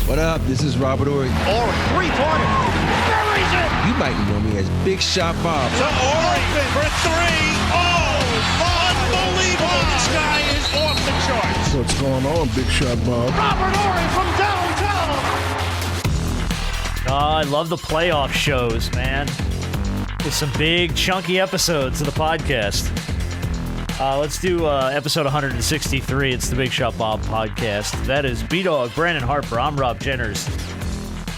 What up? This is Robert Ory. Or three-pointer. Buries it. You might know me as Big Shot Bob. To Ory for three. Oh, unbelievable. This guy is off the charts. What's going on, Big Shot Bob? Robert Ory from downtown. I love the playoff shows, man. With some big, chunky episodes of the podcast. Let's do episode 163. It's the Big Shot Bob podcast. That is B-Dog, Brandon Harper. I'm Rob Jenners.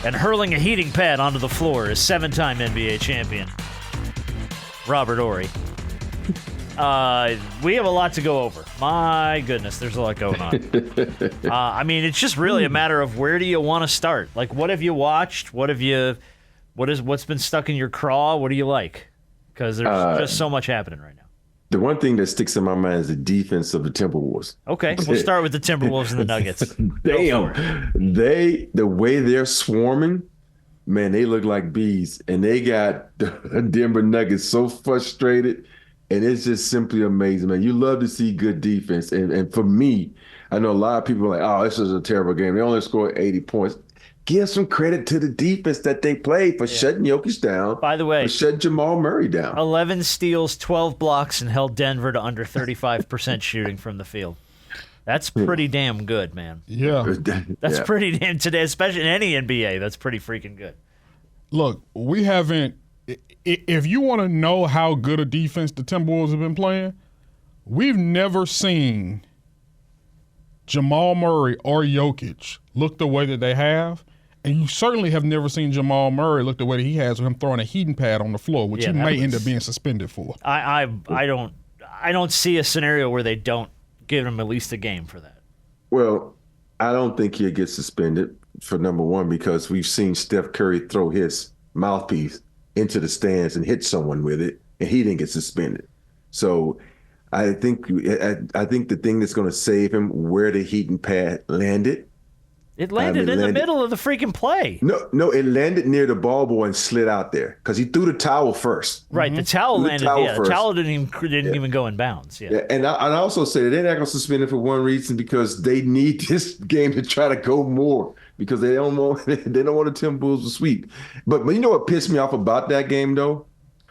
And hurling a heating pad onto the floor is seven-time NBA champion, Robert Ory. We have a lot to go over. My goodness, there's a lot going on. I mean, it's just really a matter of where do you want to start? Like, what have you watched? What's been stuck in your craw? What do you like? Because there's just so much happening right now. The one thing that sticks in my mind is the defense of the Timberwolves. Okay, we'll start with the Timberwolves and the Nuggets. Damn, the way they're swarming, man, they look like bees, and they got the Denver Nuggets so frustrated, and it's just simply amazing, man. You love to see good defense, and for me, I know a lot of people are like, oh, this is a terrible game. They only scored 80 points. Give some credit to the defense that they played for shutting Jokic down. By the way, for shutting Jamal Murray down. 11 steals, 12 blocks, and held Denver to under 35% shooting from the field. That's pretty damn good, man. Yeah. That's pretty damn today, especially in any NBA. That's pretty freaking good. Look, we haven't – if you want to know how good a defense the Timberwolves have been playing, we've never seen Jamal Murray or Jokic look the way that they have. And you certainly have never seen Jamal Murray look the way that he has with him throwing a heating pad on the floor, which he may end up being suspended for. I don't see a scenario where they don't give him at least a game for that. Well, I don't think he'll get suspended for number one because we've seen Steph Curry throw his mouthpiece into the stands and hit someone with it, and he didn't get suspended. So I think the thing that's going to save him where the heating pad landed. It landed in the middle of the freaking play. No, it landed near the ball boy and slid out there because he threw the towel first. Right, the towel landed. The towel didn't even go in bounds. Yeah, and I also say they're not going to suspend it for one reason because they need this game to try to go more because they don't want the Timberwolves to sweep. But you know what pissed me off about that game though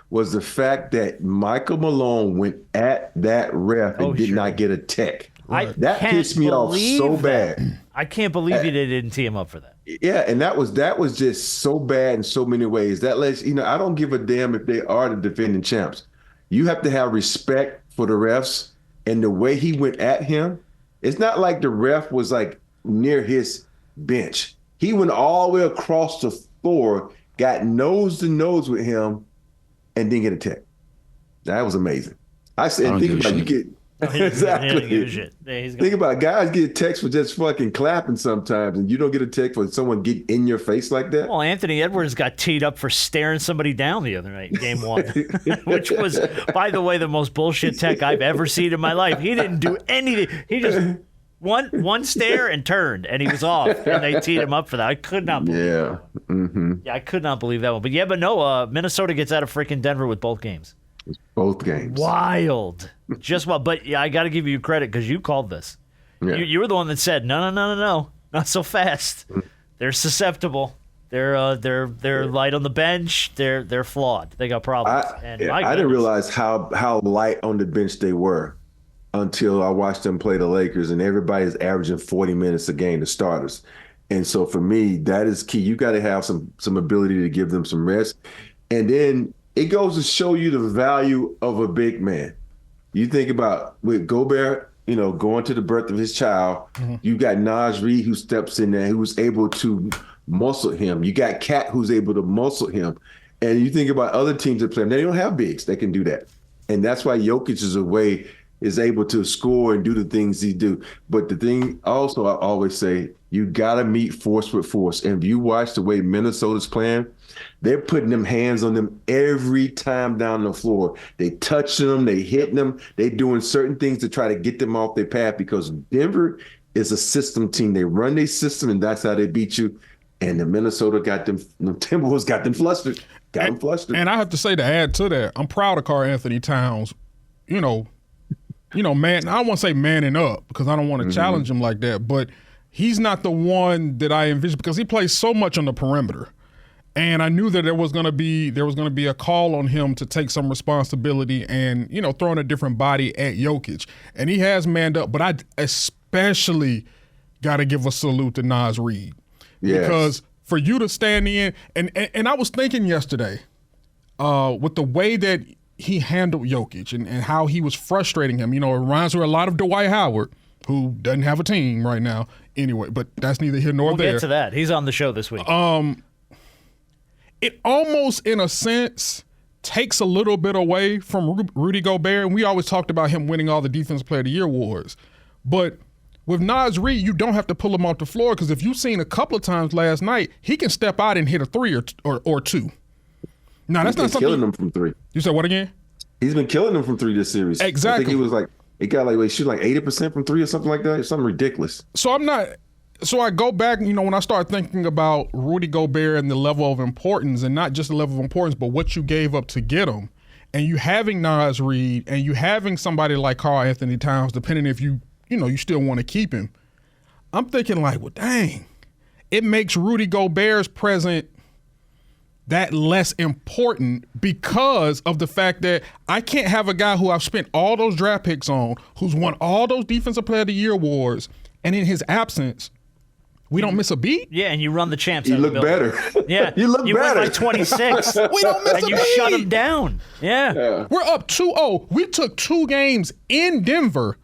was the fact that Michael Malone went at that ref and did not get a tech. That pissed me off so bad. I can't believe they didn't tee him up for that. Yeah, and that was just so bad in so many ways. That lets I don't give a damn if they are the defending champs. You have to have respect for the refs, and the way he went at him, it's not like the ref was like near his bench. He went all the way across the floor, got nose to nose with him, and didn't get a tech. That was amazing. I said, think about it, you get. Exactly. Think about it. Guys get texts for just fucking clapping sometimes, and you don't get a text for someone get in your face like that. Well, Anthony Edwards got teed up for staring somebody down the other night, game one, which was, by the way, the most bullshit tech I've ever seen in my life. He didn't do anything. He just one stare and turned, and he was off, and they teed him up for that. I could not believe that one. Yeah, I could not believe that one. But no, Minnesota gets out of freaking Denver with both games. Both games. Wild. But I got to give you credit because you called this. Yeah. You were the one that said, no, not so fast. They're susceptible. They're light on the bench. They're flawed. They got problems. I didn't realize how light on the bench they were until I watched them play the Lakers, and everybody's averaging 40 minutes a game, the starters. And so for me, that is key. You got to have some ability to give them some rest. And then it goes to show you the value of a big man. You think about with Gobert, going to the birth of his child. Mm-hmm. You got Naj Reid who steps in there, who's able to muscle him. You got Cat who's able to muscle him. And you think about other teams that play him. They don't have bigs that can do that. And that's why Jokic is able to score and do the things he do. But the thing also I always say, you got to meet force with force. And if you watch the way Minnesota's playing, they're putting them hands on them every time down the floor. They touching them, they hitting them, they doing certain things to try to get them off their path because Denver is a system team. They run their system, and that's how they beat you. And the Timberwolves got them flustered. And I have to say, to add to that, I'm proud of Karl Anthony Towns. Man, I don't want to say manning up because I don't want to challenge him like that, but he's not the one that I envisioned because he plays so much on the perimeter. And I knew that there was going to be a call on him to take some responsibility and, throwing a different body at Jokic. And he has manned up, but I especially got to give a salute to Naz Reid. Yes. Because for you to stand in, and I was thinking yesterday, with the way that he handled Jokic and how he was frustrating him, it reminds me a lot of Dwight Howard, who doesn't have a team right now anyway, but that's neither here nor there. We'll get to that. He's on the show this week. It almost, in a sense, takes a little bit away from Rudy Gobert, and we always talked about him winning all the Defensive Player of the Year awards. But with Naz Reid, you don't have to pull him off the floor because if you've seen a couple of times last night, he can step out and hit a three or two. Now, that's not something. Killing them from three. You said what again? He's been killing them from three this series. Exactly. I think he got shooting like 80% from three or something like that. Something ridiculous. So I go back, when I start thinking about Rudy Gobert and the level of importance, and not just the level of importance, but what you gave up to get him, and you having Naz Reid, and you having somebody like Karl Anthony Towns, depending if you still want to keep him, I'm thinking like, well, dang, it makes Rudy Gobert's present that less important because of the fact that I can't have a guy who I've spent all those draft picks on, who's won all those Defensive Player of the Year awards, and in his absence, we don't miss a beat? Yeah, and you run the champs. You look better. Yeah. You look better. better. Went by 26. We don't miss a beat. And you shut them down. Yeah. We're up 2-0. We took 2 games in Denver,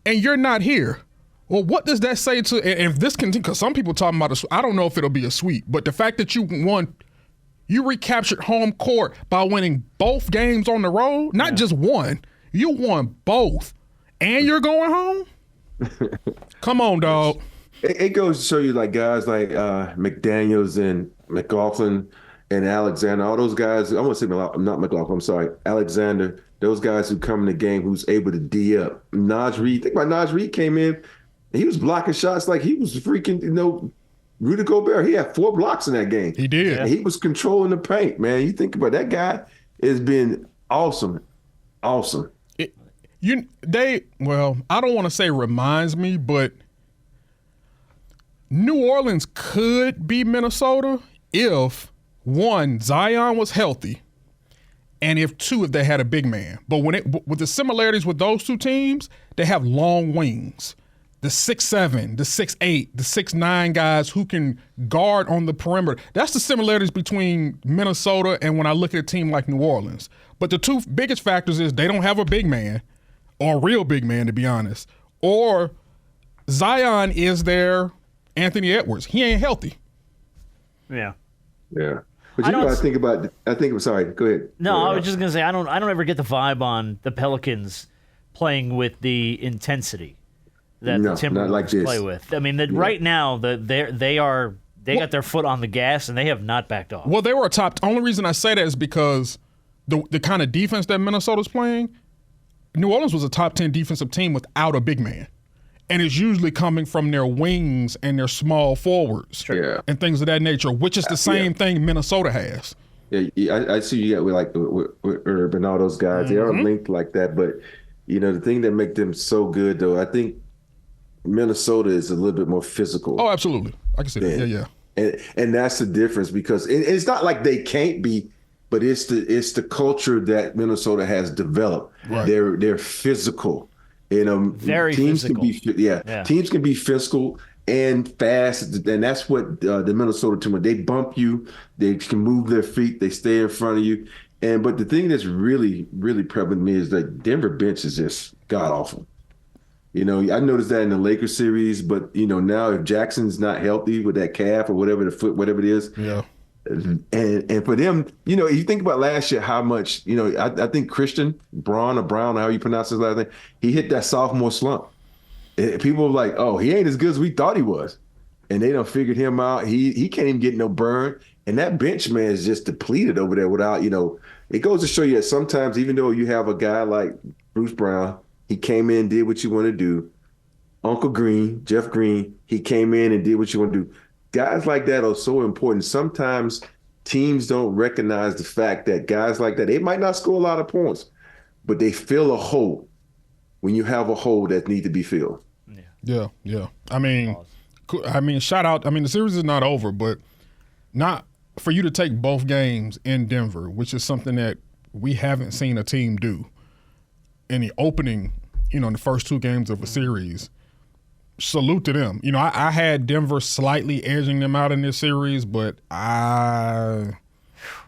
and you're not here. Well, what does that say to – and if this continues – because some people talking about I don't know if it'll be a sweep, but the fact that you recaptured home court by winning both games on the road, not just one. You won both, and you're going home? Come on, dog. It goes to show you, like, guys like McDaniels and McLaughlin and Alexander, all those guys. I want to say not McLaughlin, I'm sorry, Alexander, those guys who come in the game who's able to D up. Naz Reid, think about Naz Reid came in, and he was blocking shots like he was freaking, Rudy Gobert. He had 4 blocks in that game. He did. And he was controlling the paint, man. You think about that guy has been awesome. Awesome. I don't want to say reminds me, but New Orleans could be Minnesota if, 1, Zion was healthy, and if 2, if they had a big man. But with the similarities with those two teams, they have long wings. The 6'7", the 6'8", the 6'9" guys who can guard on the perimeter. That's the similarities between Minnesota and when I look at a team like New Orleans. But the 2 biggest factors is they don't have a big man, or a real big man, to be honest. Or Zion is their Anthony Edwards. He ain't healthy. Yeah. Yeah. But I'm sorry, go ahead. No, I was just going to say, I don't ever get the vibe on the Pelicans playing with the intensity that the Timberwolves play with. I mean, right now, they got their foot on the gas, and they have not backed off. Well, they were only reason I say that is because the kind of defense that Minnesota's playing, New Orleans was a top 10 defensive team without a big man. And it's usually coming from their wings and their small forwards and things of that nature, which is the same thing Minnesota has. Yeah, I see you got with Herb and all those guys. They are linked like that. But, the thing that makes them so good, though, I think Minnesota is a little bit more physical. Oh, absolutely. I can see that. Yeah. And that's the difference because it's not like they can't be, but it's the culture that Minnesota has developed. Right. They're physical. Very teams physical. Teams can be physical and fast, and that's what the Minnesota team. They bump you, they can move their feet, they stay in front of you. But the thing that's really, really prevalent to me is that Denver bench is just god awful. I noticed that in the Lakers series, but now if Jackson's not healthy with that calf or whatever the foot, whatever it is, and for them, you think about last year, how much, I think Christian Braun or Brown, how you pronounce his last name, he hit that sophomore slump. And people were like, oh, he ain't as good as we thought he was. And they done figured him out. He can't even get no burn. And that bench, man, is just depleted over there without, it goes to show you that sometimes, even though you have a guy like Bruce Brown, he came in, did what you want to do. Uncle Green, Jeff Green, he came in and did what you want to do. Guys like that are so important. Sometimes teams don't recognize the fact that guys like that, they might not score a lot of points, but they fill a hole when you have a hole that need to be filled. Yeah. I mean, I mean, shout out. I mean, the series is not over, but not for you to take both games in Denver, which is something that we haven't seen a team do in the opening, in the first two games of a series. Salute to them. I had Denver slightly edging them out in this series, but I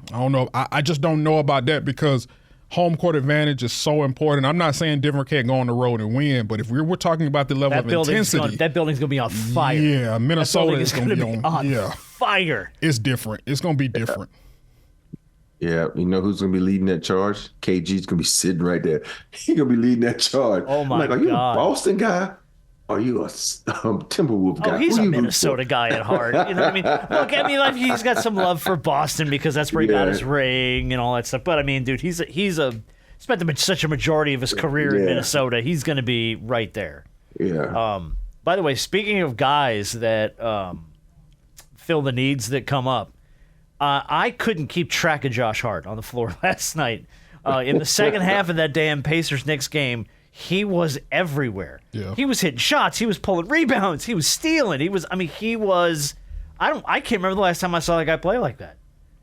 don't know. I just don't know about that because home court advantage is so important. I'm not saying Denver can't go on the road and win, but if we're talking about the level of intensity. That building's going to be on fire. Yeah, Minnesota is going to be on fire. It's different. It's going to be different. Yeah, you know who's going to be leading that charge? KG's going to be sitting right there. He's going to be leading that charge. Oh, my God. Are you a Boston guy? Are you a Timberwolf guy? Oh, he's a Minnesota guy at heart. You know what I mean? Look, he's got some love for Boston because that's where he got his ring and all that stuff. But, I mean, dude, he's spent such a majority of his career in Minnesota. He's going to be right there. Yeah. By the way, speaking of guys that fill the needs that come up, I couldn't keep track of Josh Hart on the floor last night. In the second half of that damn Pacers-Knicks game, he was everywhere. Yeah. He was hitting shots. He was pulling rebounds. He was stealing. I can't remember the last time I saw that guy play like that.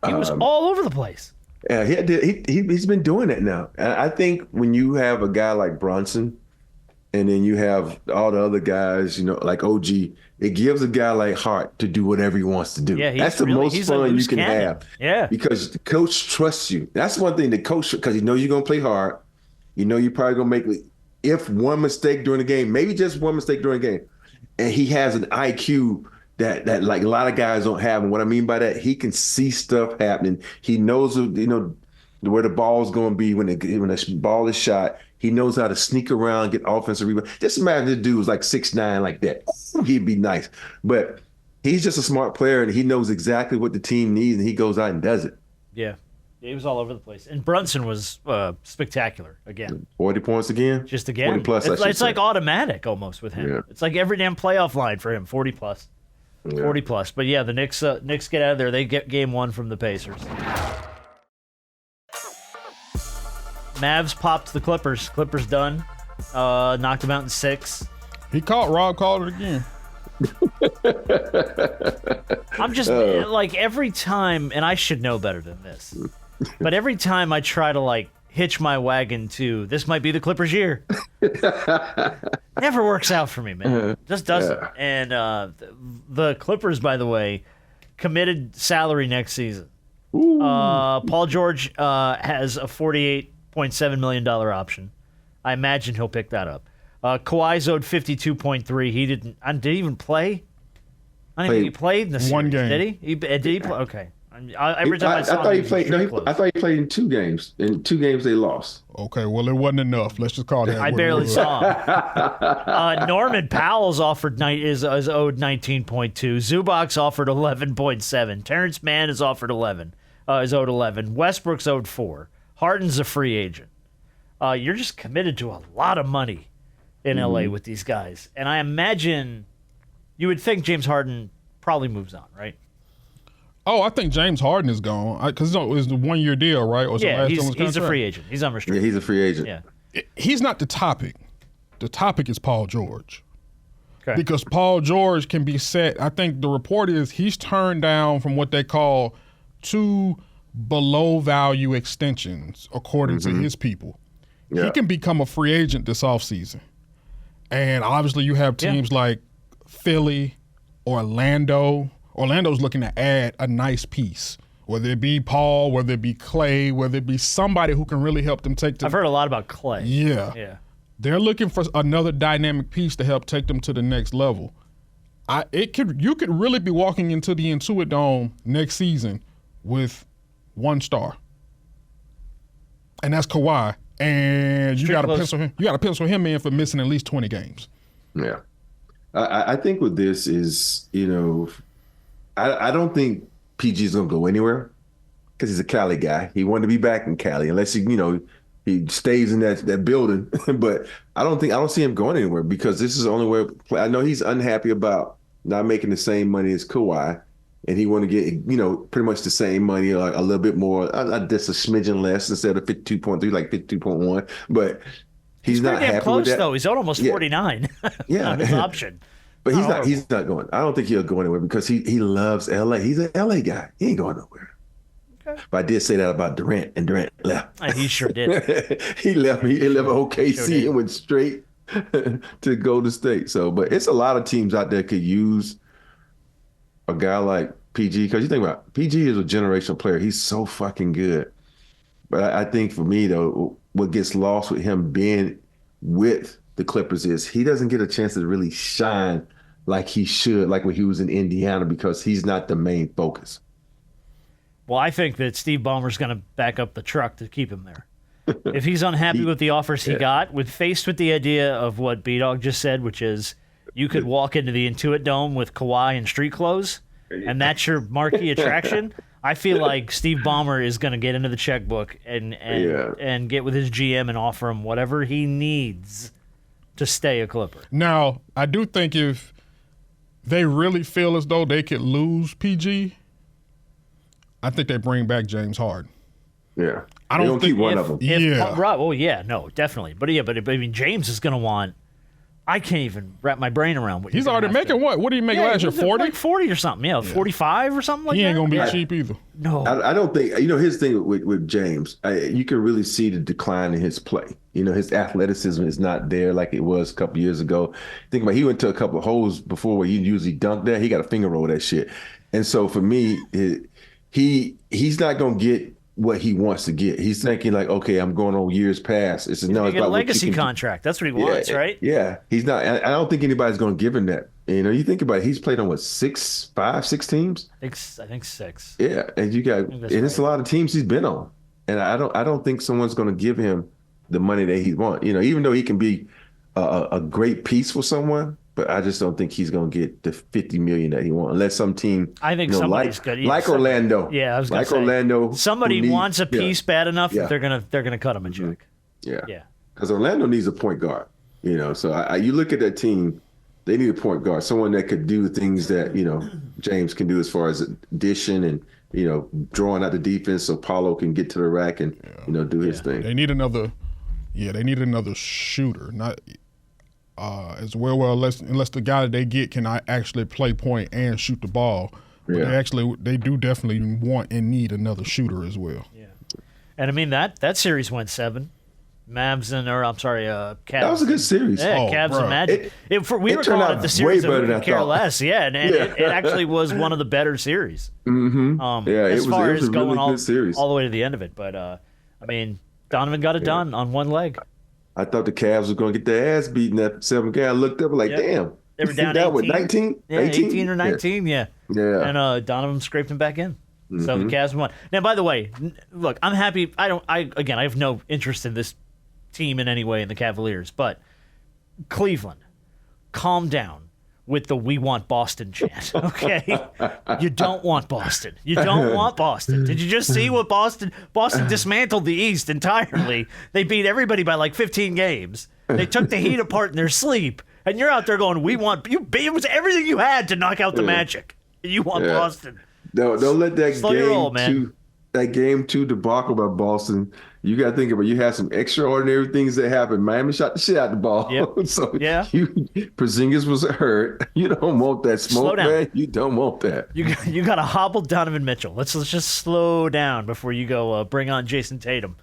He was all over the place. Yeah, he's been doing it now. And I think when you have a guy like Bronson and then you have all the other guys, like OG, it gives a guy like Hart to do whatever he wants to do. Yeah, that's the most fun you can have. Yeah. Because the coach trusts you. That's one thing the coach, because he knows you're going to play hard. You're probably going to make, if one mistake during the game, maybe just one mistake during the game, and he has an IQ that like a lot of guys don't have. And what I mean by that, he can see stuff happening. He knows, where the ball's going to be when the ball is shot. He knows how to sneak around, get offensive rebound. Just imagine this dude was like 6'9", like that. He'd be nice. But he's just a smart player, and he knows exactly what the team needs, and he goes out and does it. Yeah. He was all over the place. And Brunson was spectacular again. 40 points again? Just again. 40 plus, it's like automatic almost with him. Yeah. It's like every damn playoff line for him, 40 plus. Yeah. 40 plus. But yeah, the Knicks get out of there. They get game one from the Pacers. Mavs popped the Clippers. Clippers done. Knocked them out in 6. Rob called it again. I'm just every time, and I should know better than this, but every time I try to hitch my wagon to this might be the Clippers' year, never works out for me, man. Just doesn't. Yeah. And the Clippers, by the way, committed salary next season. Paul George has a $48.7 million option. I imagine he'll pick that up. Kawhi's owed $52.3. Did he even play? I don't think he played in the series. One game. Did he? Did he play? Okay. Every time I saw thought him, he played. I thought he played in 2 games. In 2 games, they lost. Okay, well, it wasn't enough. Let's just call that. I barely saw him. Norman Powell's is owed $19.2. Zubac's offered $11.7. Terrence Mann is offered $11. Is owed $11. Westbrook's owed $4. Harden's a free agent. You're just committed to a lot of money in LA with these guys. And I imagine you would think James Harden probably moves on, right? Oh, I think James Harden is gone. Because it was the 1-year deal, right? Or yeah, he's a free agent. He's unrestricted. Yeah, he's a free agent. Yeah. He's not the topic. The topic is Paul George. Okay. Because Paul George can be set. I think the report is he's turned down from what they call 2 below value extensions, according to his people. Yeah. He can become a free agent this offseason. And obviously you have teams like Philly, Orlando. Orlando's looking to add a nice piece, whether it be Paul, whether it be Clay, whether it be somebody who can really help them take them. I've heard a lot about Clay. Yeah. They're looking for another dynamic piece to help take them to the next level. You could really be walking into the Intuit Dome next season with 1 star. And that's Kawhi. And you got to pencil him in for missing at least 20 games. Yeah. I think with this is, I don't think PG is going to go anywhere because he's a Cali guy. He wanted to be back in Cali unless he stays in that building. But I don't see him going anywhere because this is the only way. I know he's unhappy about not making the same money as Kawhi, and he want to get pretty much the same money or a little bit more, just a smidgen less instead of 52.3, like 52.1. But he's not happy close, with that. Though he's almost 49. Yeah, on his option. But he's not going. I don't think he'll go anywhere because he loves LA. He's an LA guy. He ain't going nowhere. Okay. But I did say that about Durant, and Durant left. He sure did. He left OKC and went straight to Golden State. So, but it's a lot of teams out there could use a guy like PG, because you think about it, PG is a generational player. He's so fucking good. But I think for me, though, what gets lost with him being with the Clippers is he doesn't get a chance to really shine like he should, like when he was in Indiana, because he's not the main focus. Well, I think that Steve Ballmer's going to back up the truck to keep him there. If he's unhappy with the offers he got, faced with the idea of what B-Dog just said, which is you could walk into the Intuit Dome with Kawhi in street clothes, and that's your marquee attraction, I feel like Steve Ballmer is going to get into the checkbook and get with his GM and offer him whatever he needs to stay a Clipper. Now, I do think if they really feel as though they could lose PG, I think they bring back James Harden. Yeah. I don't think keep one of them. Right. Oh, yeah. No, definitely. But I mean, James is going to want. I can't even wrap my brain around what he's already making. What? What did he make last year? 40? Like 40 or something. Yeah, 45 or something like that. He ain't going to be cheap either. No. I don't think, his thing with James, you can really see the decline in his play. His athleticism is not there like it was a couple years ago. Think about it, he went to a couple of holes before where he usually dunked there. He got a finger roll that shit. And so for me, he's not going to get what he wants to get. He's thinking like, okay, I'm going on years past. It's about a legacy contract. That's what he wants, right? Yeah. He's not. I don't think anybody's going to give him that. You think about it. He's played on what, six teams? I think 6. Yeah, and it's a lot of teams he's been on, and I don't think someone's going to give him the money that he wants. Even though he can be a great piece for someone. But I just don't think he's going to get the $50 million that he wants, unless some team. I think somebody's good. Like Orlando. Yeah, I was going to say. Orlando. Somebody wants a piece bad enough that they're gonna cut him a check. Yeah. Because Orlando needs a point guard. So you look at that team, they need a point guard, someone that could do things that James can do as far as dishing and drawing out the defense, so Paulo can get to the rack and do his thing. They need another. Yeah, they need another shooter, not. As well, unless the guy that they get can actually play point and shoot the ball. But they do definitely want and need another shooter as well. Yeah, and I mean that series went 7. Mavs Cavs. That was a good series. Yeah, Cavs and Magic. We were calling it the series that we could care less. Yeah, and it actually was one of the better series. Mm-hmm. As far as going really good series. all the way to the end of it. But I mean, Donovan got it done on one leg. I thought the Cavs were going to get their ass beaten that 7 game. I looked up like, damn. They were down 18. 19? Yeah, 18 or 19, yeah. And Donovan scraped him back in. So the Cavs won. Now, by the way, look, I'm happy. I have no interest in this team in any way in the Cavaliers, but Cleveland, calm down with the "We want Boston" chant, okay? You don't want Boston. You don't want Boston. Did you just see what Boston dismantled the East entirely? They beat everybody by like 15 games. They took the Heat apart in their sleep, and you're out there going, "We want you." It was everything you had to knock out the Magic. And you want Boston. Don't let that game 2 debacle by Boston. You got to think about it. You had some extraordinary things that happened. Miami shot the shit out the ball. Yep. So Porzingis was hurt. You don't want that smoke, man. You don't want that. You got to hobble Donovan Mitchell. Let's just slow down before you go bring on Jason Tatum.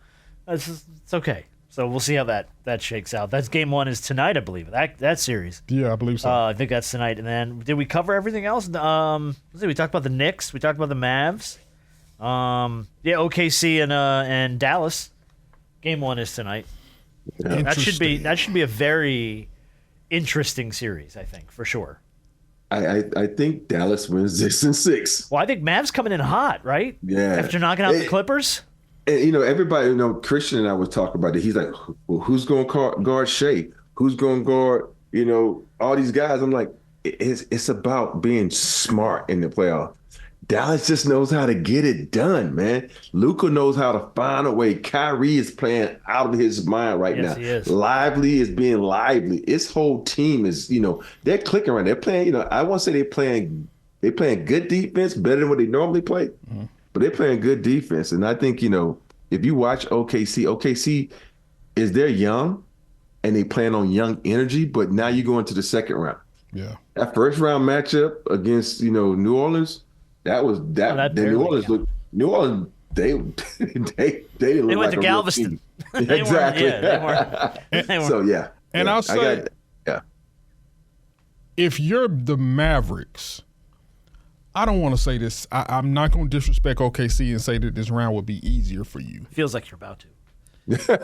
It's okay. So we'll see how that shakes out. That's game 1 is tonight, I believe. That series. Yeah, I believe so. I think that's tonight. And then did we cover everything else? Let's see. We talked about the Knicks. We talked about the Mavs. OKC and Dallas. Game 1 is tonight. Yeah. That should be a very interesting series, I think, for sure. I think Dallas wins this in 6. Well, I think Mavs coming in hot, right? Yeah. After knocking out the Clippers. And, everybody, Christian and I was talking about it. He's like, well, who's going to guard Shea? Who's going to guard, all these guys? I'm like, it's about being smart in the playoff. Dallas just knows how to get it done, man. Luka knows how to find a way. Kyrie is playing out of his mind right now. He is. Lively is being lively. His whole team is, they're clicking right now. They're playing, I won't say they're playing good defense, better than what they normally play, but they're playing good defense. And I think, if you watch OKC they're young and they playing on young energy, but now you go into the second round. Yeah. That first round matchup against New Orleans, that was that. that New barely Orleans counted. New Orleans they didn't They look went like to a real Galveston. team. They Exactly. weren't. So yeah. And yeah, I'll say, yeah. if you're the Mavericks, I don't want to say this. I'm not going to disrespect OKC and say that this round would be easier for you. Feels like you're about to.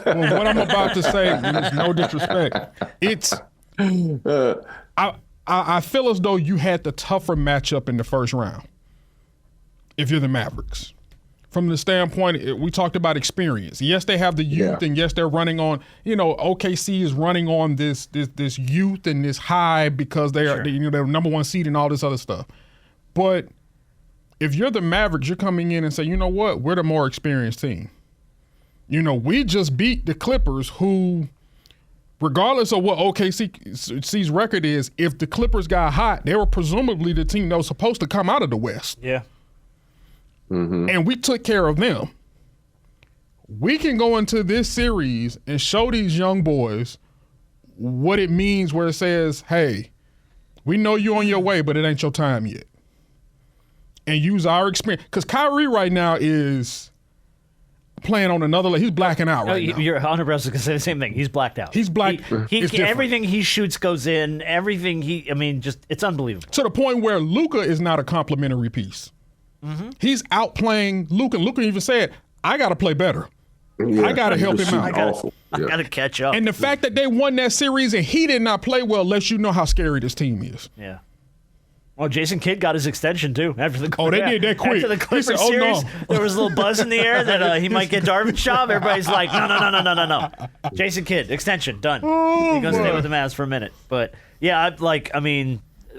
Well, what I'm about to say is no disrespect. It's I feel as though you had the tougher matchup in the first round. If you're the Mavericks, from the standpoint we talked about experience. Yes, they have the youth, and yes, they're running on. OKC is running on this youth and this high because they are they're number one seed and all this other stuff. But if you're the Mavericks, you're coming in and say, you know what, we're the more experienced team. We just beat the Clippers, who, regardless of what OKC's record is, if the Clippers got hot, they were presumably the team that was supposed to come out of the West. Yeah. Mm-hmm. And we took care of them. We can go into this series and show these young boys what it means where it says, hey, we know you're on your way, but it ain't your time yet. And use our experience. Because Kyrie right now is playing on another level. He's blacking out right now. You're 100% going to say the same thing. He's blacked out. He's black. It's different. Everything he shoots goes in. Everything it's unbelievable. To the point where Luka is not a complimentary piece. Mm-hmm. He's outplaying Luka. Luka even said, I got to play better. Yeah, I got to help him out. I got to catch up. And the fact that they won that series and he did not play well lets you know how scary this team is. Yeah. Well, Jason Kidd got his extension, too, after the they did that quick. After the Clippers said, series, no. there was a little buzz in the air that he might get Darvinshaw. Everybody's like, no. Jason Kidd, extension, done. He's going to stay with the Mavs for a minute. But, yeah,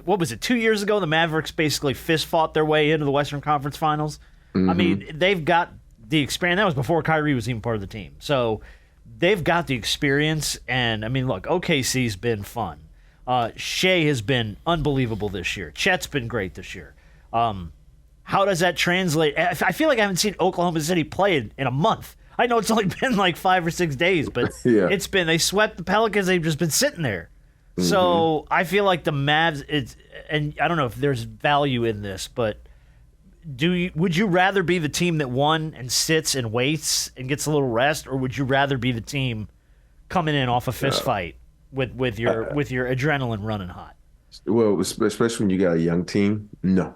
what was it, 2 years ago, the Mavericks basically fist-fought their way into the Western Conference Finals? Mm-hmm. I mean, they've got the experience. That was before Kyrie was even part of the team. So they've got the experience. And, look, OKC's been fun. Shea has been unbelievable this year. Chet's been great this year. How does that translate? I feel like I haven't seen Oklahoma City play in a month. I know it's only been like 5 or 6 days, but it's been, they swept the Pelicans. They've just been sitting there. Mm-hmm. So I feel like the Mavs, and I don't know if there's value in this, but would you rather be the team that won and sits and waits and gets a little rest, or would you rather be the team coming in off a fist fight with your adrenaline running hot? Well, especially when you got a young team, no.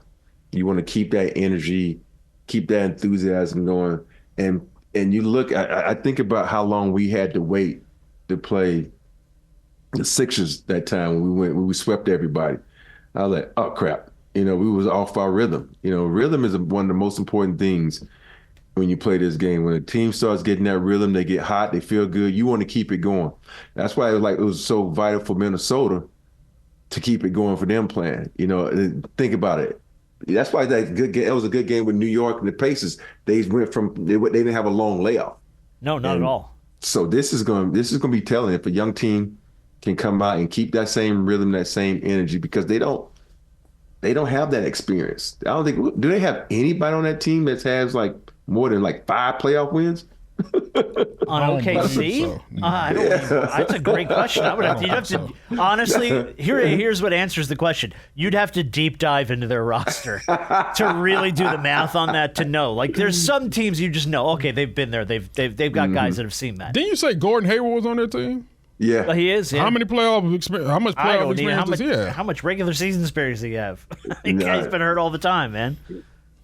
You want to keep that energy, keep that enthusiasm going. And you look, I think about how long we had to wait to play the Sixers that time when we swept everybody. I was like, oh, crap. We was off our rhythm. Rhythm is one of the most important things when you play this game. When a team starts getting that rhythm, they get hot, they feel good, you want to keep it going. That's why it was so vital for Minnesota to keep it going for them playing. Think about it. That's why that was a good game with New York and the Pacers. They didn't have a long layoff. No, not at all. So this is going to be telling if a young team can come out and keep that same rhythm, that same energy, because they don't have that experience. I don't think, do they have anybody on that team that has like more than like 5 playoff wins? On OKC? That's a great question. You'd have to honestly, here's what answers the question. You'd have to deep dive into their roster to really do the math on that to know. Like, there's some teams you just know, okay, they've been there. They've got guys that have seen that. Didn't you say Gordon Hayward was on their team? Yeah. Well, he is. Yeah. How much playoff experience does he have? How much regular season experience does he have? He's been hurt all the time, man.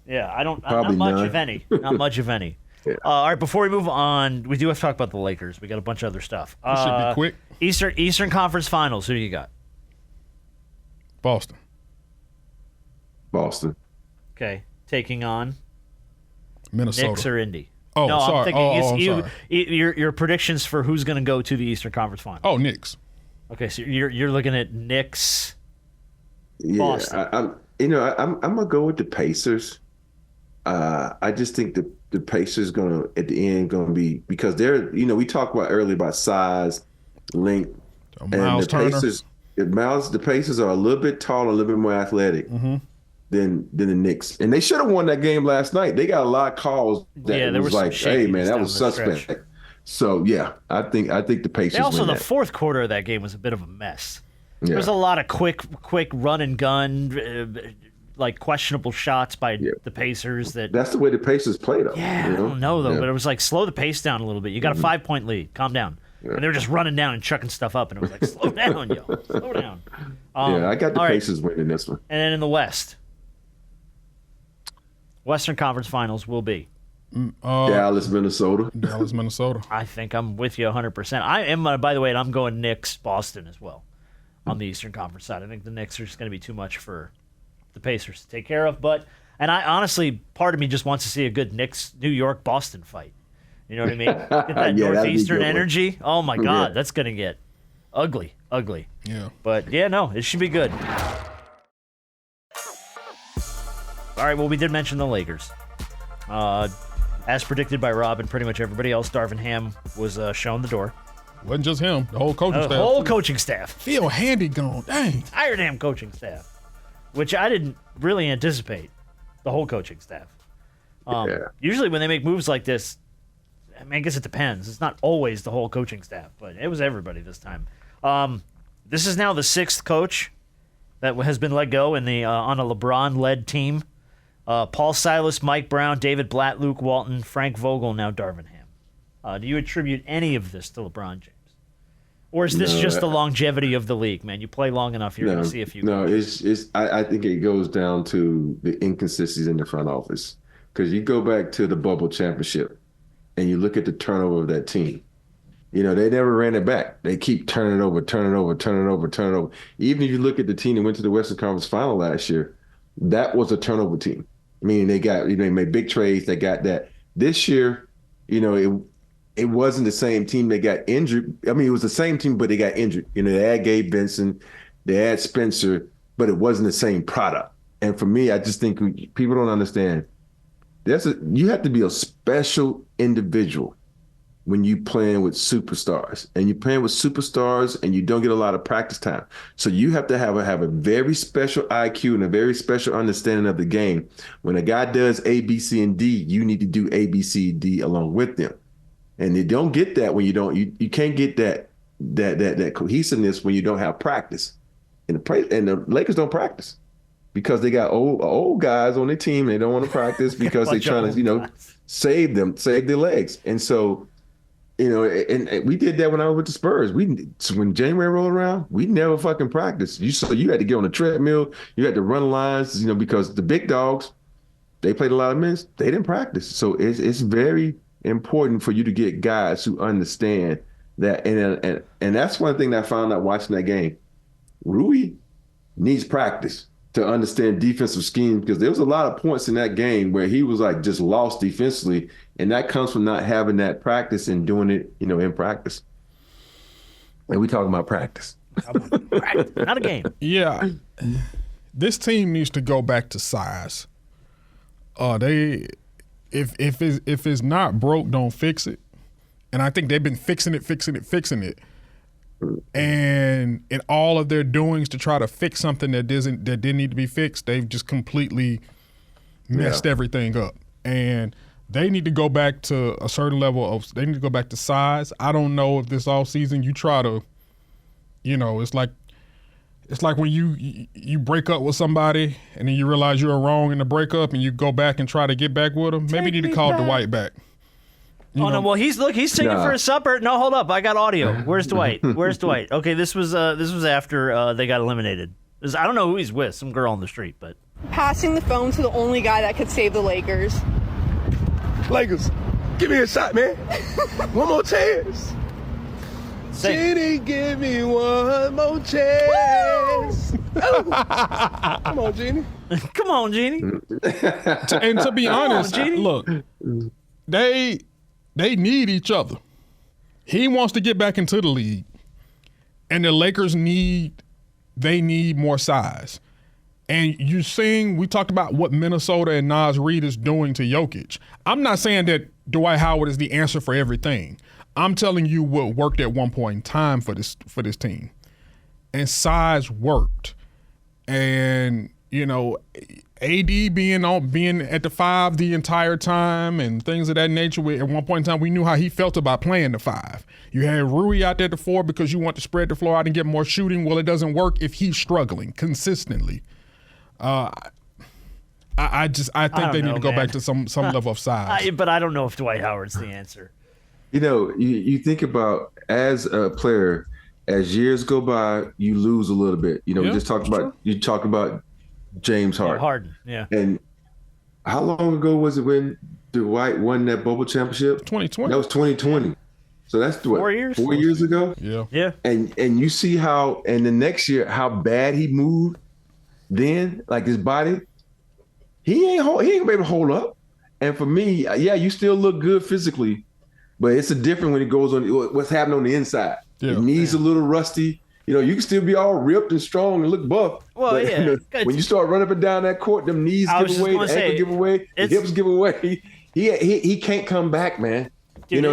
Yeah, not much, if any. Not much, if any. Yeah. All right, before we move on, we do have to talk about the Lakers. We got a bunch of other stuff. Should be quick. Eastern Conference Finals. Who do you got? Boston. Okay, taking on Minnesota. Knicks or Indy? Oh, no, sorry. I'm thinking sorry. Your predictions for who's going to go to the Eastern Conference Finals. Oh, Knicks. Okay, so you're looking at Knicks. Yeah, Boston. I'm gonna go with the Pacers. I just think the Pacers gonna at the end gonna be, because they're, we talked about earlier about size, length, and the Pacers are a little bit taller, a little bit more athletic than the Knicks, and they should have won that game last night. They got a lot of calls that was like, hey man, that was suspect. Stretch. So yeah, I think the Pacers. Also, win the that. fourth quarter of that game was a bit of a mess. There was a lot of quick run and gun, like questionable shots by the Pacers. That's the way the Pacers play, though. Yeah, I don't know, though, but it was like, slow the pace down a little bit. You got a 5-point lead. Calm down. Yeah. And they were just running down and chucking stuff up, and it was like, slow down, yo. Slow down. I got the Pacers winning this one. And then in the West, Western Conference Finals will be Dallas, Minnesota. Dallas, Minnesota. I think I'm with you 100%. I am, by the way, and I'm going Knicks, Boston as well on the Eastern Conference side. I think the Knicks are just going to be too much for the Pacers to take care of. And I honestly, part of me just wants to see a good Knicks, New York, Boston fight. You know what I mean? Get that Northeastern energy. Oh, my God. That's going to get ugly. Yeah. But, yeah, no, it should be good. All right, well, we did mention the Lakers. As predicted by Rob and pretty much everybody else, Darvin Ham was shown the door. Wasn't just him. The whole coaching staff. The whole coaching staff. Phil Handy gone. Dang. Entire damn coaching staff. Which I didn't really anticipate. The whole coaching staff. Usually when they make moves like this, I mean, I guess it depends. It's not always the whole coaching staff, but it was everybody this time. This is now the 6th coach that has been let go in the on a LeBron-led team. Paul Silas, Mike Brown, David Blatt, Luke Walton, Frank Vogel, now Darvin Ham. Do you attribute any of this to LeBron James? Or is this just the longevity of the league, man? You play long enough, you're going to see a few. No, I think it goes down to the inconsistencies in the front office. Because you go back to the bubble championship and you look at the turnover of that team. You know, they never ran it back. They keep turning it over. Even if you look at the team that went to the Western Conference Final last year, that was a turnover team. Meaning they made big trades. They got that. This year, it wasn't the same team that got injured. I mean, it was the same team, but they got injured. They had Gabe Benson, they had Spencer, but it wasn't the same product. And for me, I just think people don't understand. You have to be a special individual when you playing with superstars, and you're playing with superstars and you don't get a lot of practice time. So you have to have a very special IQ and a very special understanding of the game. When a guy does A, B, C, and D, you need to do A, B, C, D along with them. And you don't get that when you can't get that cohesiveness when you don't have practice. And the Lakers don't practice because they got old guys on their team. And they don't want to practice because they're trying to, save their legs. And so, and we did that when I was with the Spurs. When January rolled around, we never fucking practiced. You had to get on the treadmill. You had to run lines, because the big dogs, they played a lot of minutes. They didn't practice. So it's very important for you to get guys who understand that. And that's one thing that I found out watching that game. Rui needs practice to understand defensive schemes, because there was a lot of points in that game where he was like just lost defensively. And that comes from not having that practice and doing it, in practice. And we talking about practice. Not a game. Yeah. This team needs to go back to size. If it's not broke, don't fix it. And I think they've been fixing it. And in all of their doings to try to fix something that didn't need to be fixed, they've just completely messed everything up. And they need to go back to a certain level they need to go back to size. I don't know if this offseason you try to, it's like when you break up with somebody and then you realize you're wrong in the breakup and you go back and try to get back with them. Maybe you need to call Dwight back. No, well he's singing for his supper. No, hold up, I got audio. Where's Dwight? Okay, this was after they got eliminated. I don't know who he's with, some girl on the street, but passing the phone to the only guy that could save the Lakers. Lakers, give me a shot, man. One more chance. Genie, give me one more chance. Come on, Genie. Come on, Genie. And to be honest, look, they need each other. He wants to get back into the league, and the Lakers need more size. And we talked about what Minnesota and Naz Reid is doing to Jokic. I'm not saying that Dwight Howard is the answer for everything. I'm telling you what worked at one point in time for this team. And size worked. And, AD being at the 5 the entire time and things of that nature. At one point in time, we knew how he felt about playing the 5. You had Rui out there at the 4 because you want to spread the floor out and get more shooting. Well, it doesn't work if he's struggling consistently. I think they need to go back to some level of size. But I don't know if Dwight Howard's the answer. You know, you think about as a player, as years go by, you lose a little bit. You know, we just talked about James Harden. Yeah, Harden, yeah. And how long ago was it when Dwight won that bubble championship? 2020. That was 2020. So that's what, 4 years? 4 years ago? Yeah. Yeah. And you see how, and the next year, how bad he moved then, like his body, he ain't gonna be able to hold up. And for me, yeah, you still look good physically, but it's a different when it goes on what's happening on the inside. Yeah. Your knees a little rusty. You know, you can still be all ripped and strong and look buff. Well, but, yeah. When you start running up and down that court, them knees give away, the ankle give away, the hips give away. He can't come back, man. Dude, you know,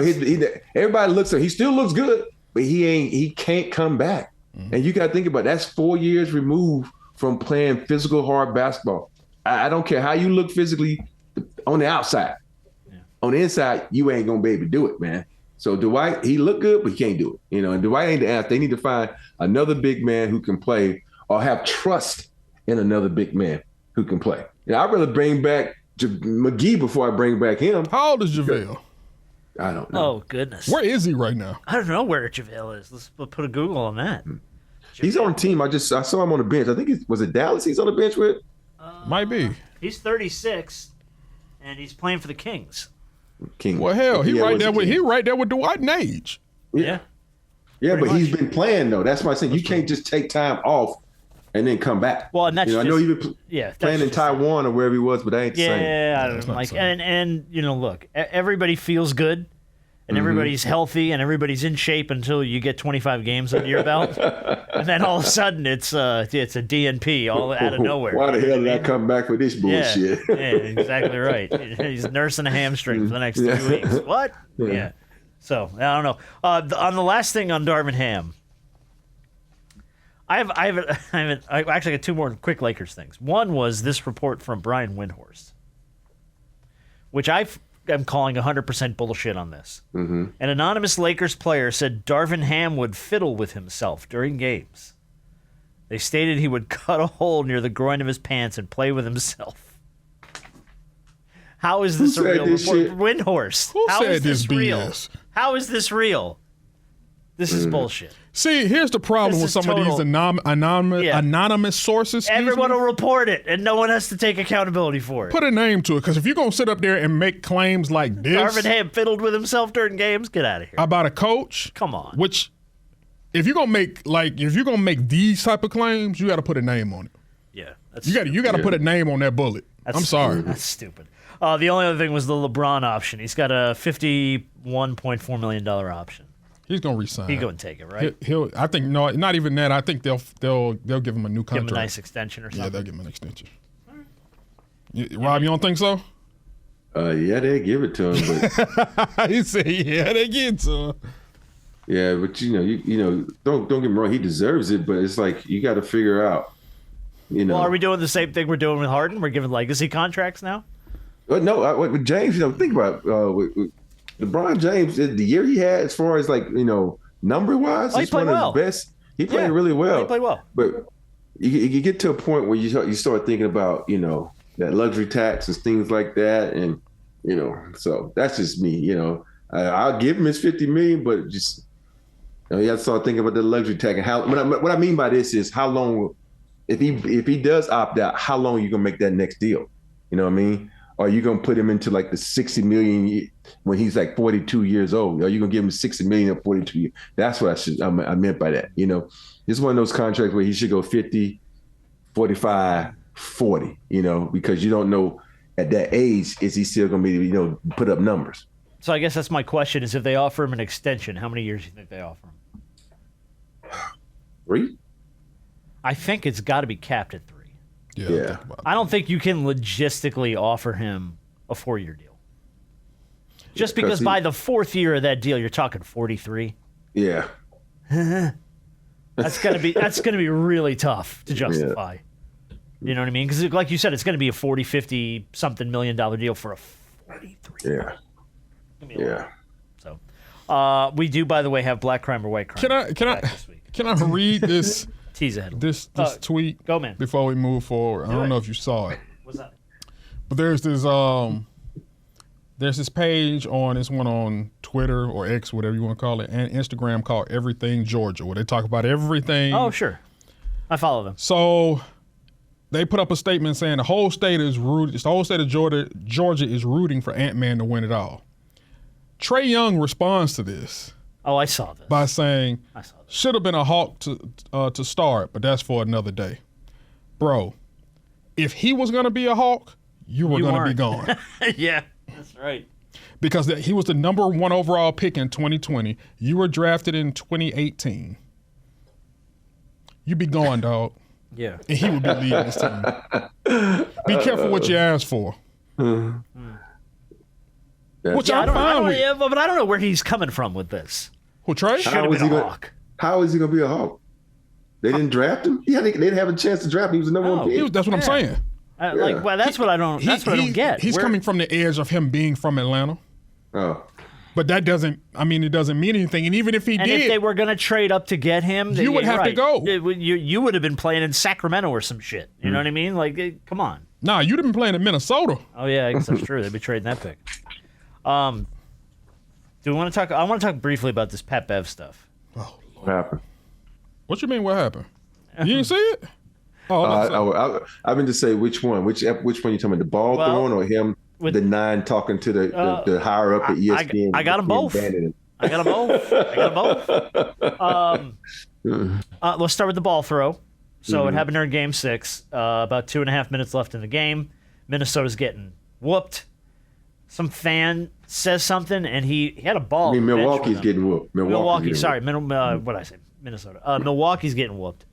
everybody looks at he still looks good, but he can't come back. Mm-hmm. And you got to think about it, that's 4 years removed from playing physical hard basketball. I don't care how you look physically on the outside. Yeah. On the inside, you ain't gonna be able to do it, man. So Dwight, he looked good, but he can't do it. You know, and Dwight ain't the answer. They need to find another big man who can play or have trust in another big man who can play. Yeah, I'd rather bring back McGee before I bring back him. How old is JaVale? I don't know. Oh, goodness. Where is he right now? I don't know where JaVale is. Let's put a Google on that. He's on the team. I saw him on the bench. I think was it Dallas he's on the bench with? Might be. He's 36, and he's playing for the Kings. King. Well, hell, he right there with Dwight in age. Yeah, but he's been playing though. That's why I'm saying you can't just take time off and then come back. Well, and that's I know you've been playing in Taiwan or wherever he was, but that ain't the same. Yeah, I don't know. Like, and you know, look, everybody feels good. And everybody's healthy and everybody's in shape until you get 25 games under your belt, and then all of a sudden it's a DNP all out of nowhere. Why the hell did I come back for this bullshit? Yeah, exactly right. He's nursing a hamstring for the next 2 weeks. What? Yeah. So I don't know. On the last thing on Darvin Ham, I actually got two more quick Lakers things. One was this report from Brian Windhorst, which I'm calling 100% bullshit on this. Mm-hmm. An anonymous Lakers player said Darvin Ham would fiddle with himself during games. They stated he would cut a hole near the groin of his pants and play with himself. How is this a real report? Windhorst. How said this real? BS? How is this real? This is bullshit. See, here's the problem with some of these anonymous sources. Everyone will report it, and no one has to take accountability for it. Put a name to it, because if you're going to sit up there and make claims like this. Darvin Ham fiddled with himself during games? Get out of here. About a coach? Come on. Which, if you're going to make these type of claims, you got to put a name on it. Yeah. You got to put a name on that bullet. I'm sorry. That's stupid. The only other thing was the LeBron option. He's got a $51.4 million option. He's gonna resign. He's gonna take it, right? He'll. I think no, not even that. I think they'll give him a new contract. Give him a nice extension or something. Yeah, they'll give him an extension. Rob, you don't think so? Yeah, they give it to him. But he said, yeah, they give it to him. Yeah, but you know, don't get me wrong. He deserves it, but it's like you got to figure out. Well, are we doing the same thing we're doing with Harden? We're giving legacy contracts now. No, with James, think about with LeBron James, the year he had, as far as number wise, he played well. His best. He played really well. He played well. But you get to a point where you start thinking about that luxury tax and things like that, and so that's just me. I'll give him his $50 million, but just you have to start thinking about the luxury tax and how. What I mean by this is how long, if he does opt out, how long are you gonna make that next deal? You know what I mean? Are you gonna put him into the $60 million when he's 42 years old? Are you gonna give him $60 million at 42 years? That's what I meant by that. It's one of those contracts where he should go 50, 45, 40. Because you don't know at that age is he still gonna be put up numbers. So I guess that's my question: is if they offer him an extension, how many years do you think they offer him? 3. I think it's got to be capped at 3. Yeah. I don't think you can logistically offer him a 4-year deal. Just because by the 4th year of that deal, you're talking 43. Yeah. That's gonna be really tough to justify. You know what I mean? Because like you said, it's going to be a 40, 50 something $1 million deal for a 43. Yeah. So, we do, by the way, have Black Crime or White Crime. Can I read this? Tease ahead. This tweet. Go, man. Before we move forward, I don't know if you saw it. What's that? But there's this page on this one on Twitter or X, whatever you want to call it, and Instagram called Everything Georgia, where they talk about everything. Oh, sure. I follow them. So they put up a statement saying the whole state of Georgia is rooting for Ant-Man to win it all. Trae Young responds to this. Oh, I saw this. By saying, should have been a Hawk to start, but that's for another day. Bro, if he was going to be a Hawk, you were going to be gone. Yeah, that's right. Because he was the number 1 overall pick in 2020. You were drafted in 2018. You'd be gone, dog. Yeah. And he would be leading this team. Be careful what you ask for. Which I'm fine with. Yeah, but I don't know where he's coming from with this. Who, Trae? Should have been a Hawk. How is he going to be a Hawk? They didn't draft him? They didn't have a chance to draft him. He was the number 1 pick. That's what I'm saying. Well, that's what I don't get. He's coming from the edge of him being from Atlanta. Oh. But that doesn't mean anything. And even if he did. And if they were going to trade up to get him, you would have to go. You would have been playing in Sacramento or some shit. You know what I mean? Like, come on. Nah, you'd have been playing in Minnesota. Oh, yeah, I guess that's true. They'd be trading that pick. Do we want to talk? I want to talk briefly about this Pat Bev stuff. Oh, what happened? What you mean? What happened? You didn't see it? Oh, I've been to say which one you talking about? The ball throwing or him? The 9 talking to the higher up at ESPN. I got them both. I got them both. Let's start with the ball throw. So it happened during Game 6. About 2.5 minutes left in the game. Minnesota's getting whooped. Some fan says something, and he had a ball. I mean, Milwaukee's getting whooped. Milwaukee's what did I say? Minnesota. Milwaukee's getting whooped.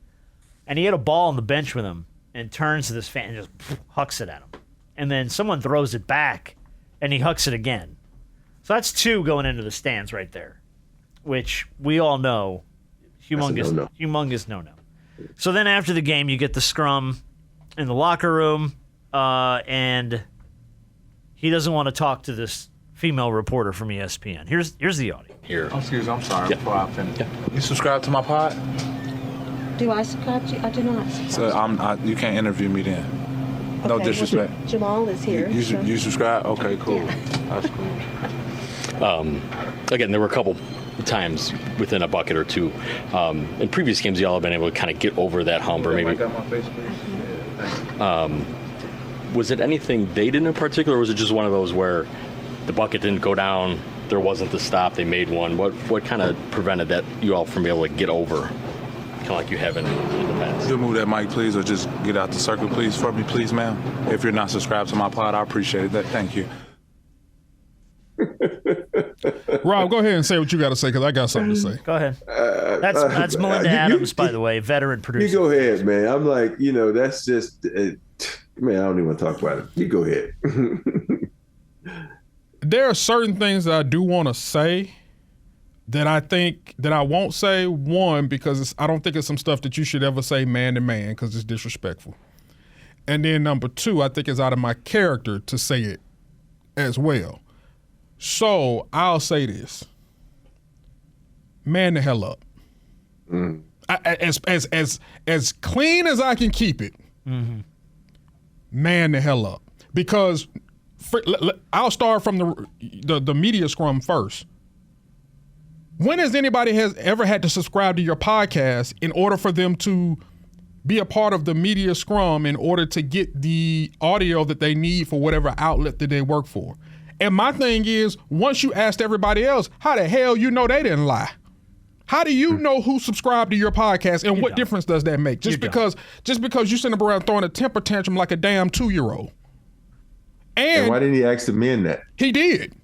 And he had a ball on the bench with him and turns to this fan and just hucks it at him. And then someone throws it back, and he hucks it again. So that's 2 going into the stands right there, which we all know, humongous no-no. So then after the game, you get the scrum in the locker room, and he doesn't want to talk to this female reporter from ESPN. Here's the audio. Here. Oh, excuse me, I'm sorry. Before I finish. You subscribe to my pod? Do I subscribe to you? I do not subscribe. So you can't interview me then. Okay, No disrespect. Well, Jamal is here. You subscribe? Okay, cool. Yeah. That's cool. Again, there were a couple times within a bucket or two. In previous games, y'all have been able to kind of get over that hump, or maybe. Was it anything they did in particular, or was it just one of those where the bucket didn't go down, there wasn't the stop, they made one? What kind of prevented that you all from being able to get over, kind of like you have in the past? You'll move that mic, please, or just get out the circle, please, for me, please, ma'am. If you're not subscribed to my pod, I appreciate that. Thank you. Rob, go ahead and say what you got to say, because I got something to say. Go ahead. That's Melinda Adams, by the way, veteran producer. You go ahead, man. I'm like, that's just, man, I don't even want to talk about it. You go ahead. There are certain things that I do want to say that I think that I won't say. One, because I don't think it's some stuff that you should ever say man to man, because it's disrespectful. And then number 2, I think it's out of my character to say it as well. So I'll say this: man the hell up. As clean as I can keep it. Mm-hmm. Man the hell up, because I'll start from the media scrum first. When has anybody ever had to subscribe to your podcast in order for them to be a part of the media scrum in order to get the audio that they need for whatever outlet that they work for? And my thing is, once you asked everybody else, how the hell you know they didn't lie? How do you know who subscribed to your podcast, and what difference does that make? Just because you sitting around throwing a temper tantrum like a damn 2-year-old. And why didn't he ask the men that? He did.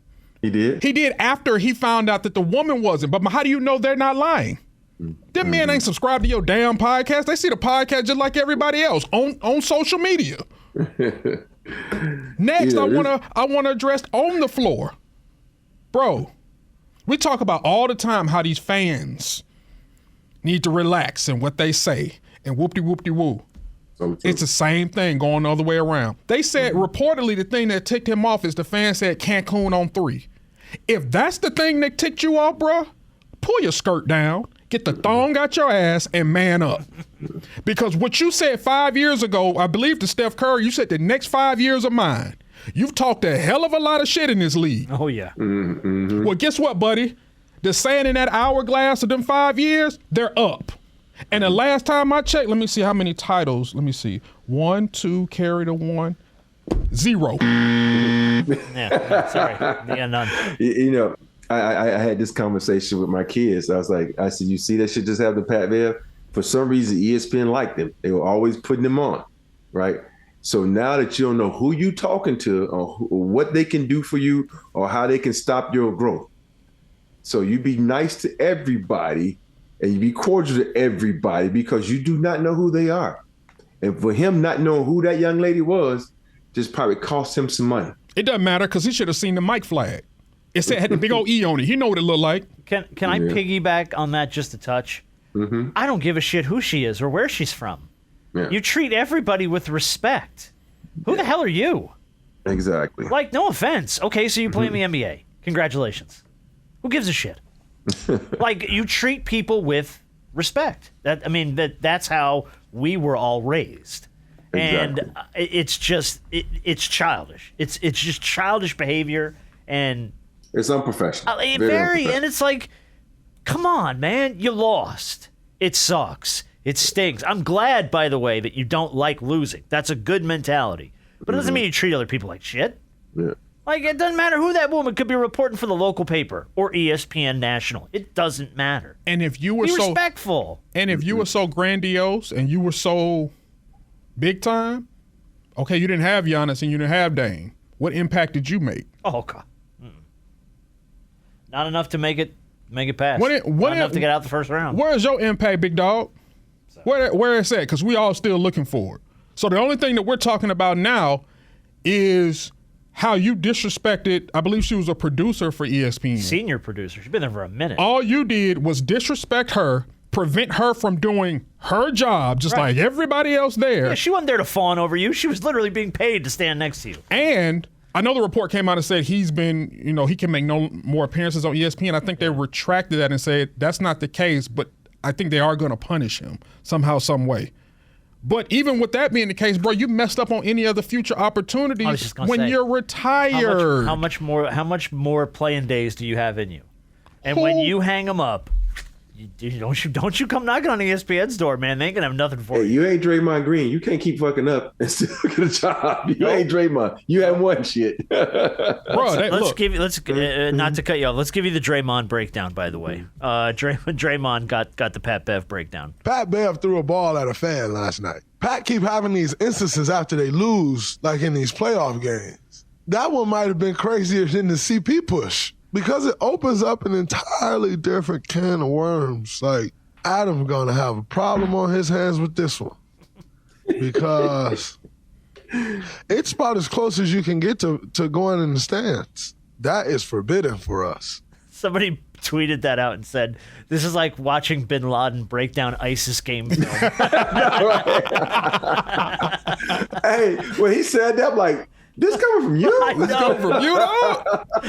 He did? He did after he found out that the woman wasn't. But how do you know they're not lying? Them men ain't subscribed to your damn podcast. They see the podcast just like everybody else on social media. Next, I wanna address on the floor. Bro, we talk about all the time how these fans need to relax and what they say and whoop-de-whoop-de-woo. It's the same thing going the other way around. They said reportedly the thing that ticked him off is the fan said Cancun on 3. If that's the thing that ticked you off, bro, pull your skirt down, get the thong out your ass, and man up. Because what you said 5 years ago, I believe to Steph Curry, you said the next 5 years are mine. You've talked a hell of a lot of shit in this league. Oh, yeah. Mm-hmm. Well, guess what, buddy? The sand in that hourglass of them 5 years, they're up. And the last time I checked, let me see how many titles. Let me see. 1, 2, carry the 1. 0. Yeah, sorry. Yeah, none. You know, I had this conversation with my kids. I said, you see that shit just happened to Pat Bev? For some reason, ESPN liked him. They were always putting him on, right? So now that you don't know who you talking to or what they can do for you or how they can stop your growth. So you be nice to everybody and you be cordial to everybody because you do not know who they are. And for him not knowing who that young lady was, just probably cost him some money. It doesn't matter because he should have seen the mic flag. It said had the big old E on it. He know what it looked like. Can I piggyback on that just a touch? Mm-hmm. I don't give a shit who she is or where she's from. Yeah. You treat everybody with respect. Who the hell are you? Exactly. Like, no offense. Okay, so you play in the NBA. Congratulations. Who gives a shit? Like, you treat people with respect. That's how we were all raised. Exactly. And it's just it's childish. It's just childish behavior, and it's unprofessional. Very, and it's like, come on, man, you lost. It sucks. It stinks. I'm glad, by the way, that you don't like losing. That's a good mentality. But it doesn't mean you treat other people like shit. Yeah. Like, it doesn't matter who that woman could be reporting for the local paper or ESPN National. It doesn't matter. And if you were be so respectful, and if you were so grandiose and you were so big time, okay, you didn't have Giannis and you didn't have Dame. What impact did you make? Oh God, not enough to make it past. Not enough to get out the first round. Where's your impact, big dog? Where is that? Because we all still looking for it. So the only thing that we're talking about now is how you disrespected, I believe she was a producer for ESPN. Senior producer. She's been there for a minute. All you did was disrespect her, prevent her from doing her job, just like everybody else there. Yeah, she wasn't there to fawn over you. She was literally being paid to stand next to you. And I know the report came out and said he's been, he can make no more appearances on ESPN. I think they retracted that and said that's not the case, but I think they are going to punish him somehow, some way. But even with that being the case, bro, you messed up on any other future opportunities when you're retired. How much more playing days do you have in you? And when you hang them up, don't you come knocking on ESPN's door, man. They ain't gonna have nothing for you. You ain't Draymond Green. You can't keep fucking up and still get a job. You ain't Draymond. You haven't won shit. Bro, not to cut you off. Let's give you the Draymond breakdown. By the way, Draymond got the Pat Bev breakdown. Pat Bev threw a ball at a fan last night. Pat keep having these instances after they lose, like in these playoff games. That one might have been crazier than the CP push. Because it opens up an entirely different can of worms. Like, Adam's going to have a problem on his hands with this one. Because it's about as close as you can get to going in the stands. That is forbidden for us. Somebody tweeted that out and said, this is like watching Bin Laden break down ISIS game film. Hey, when he said that, I'm like, this coming from you? This coming from you, though?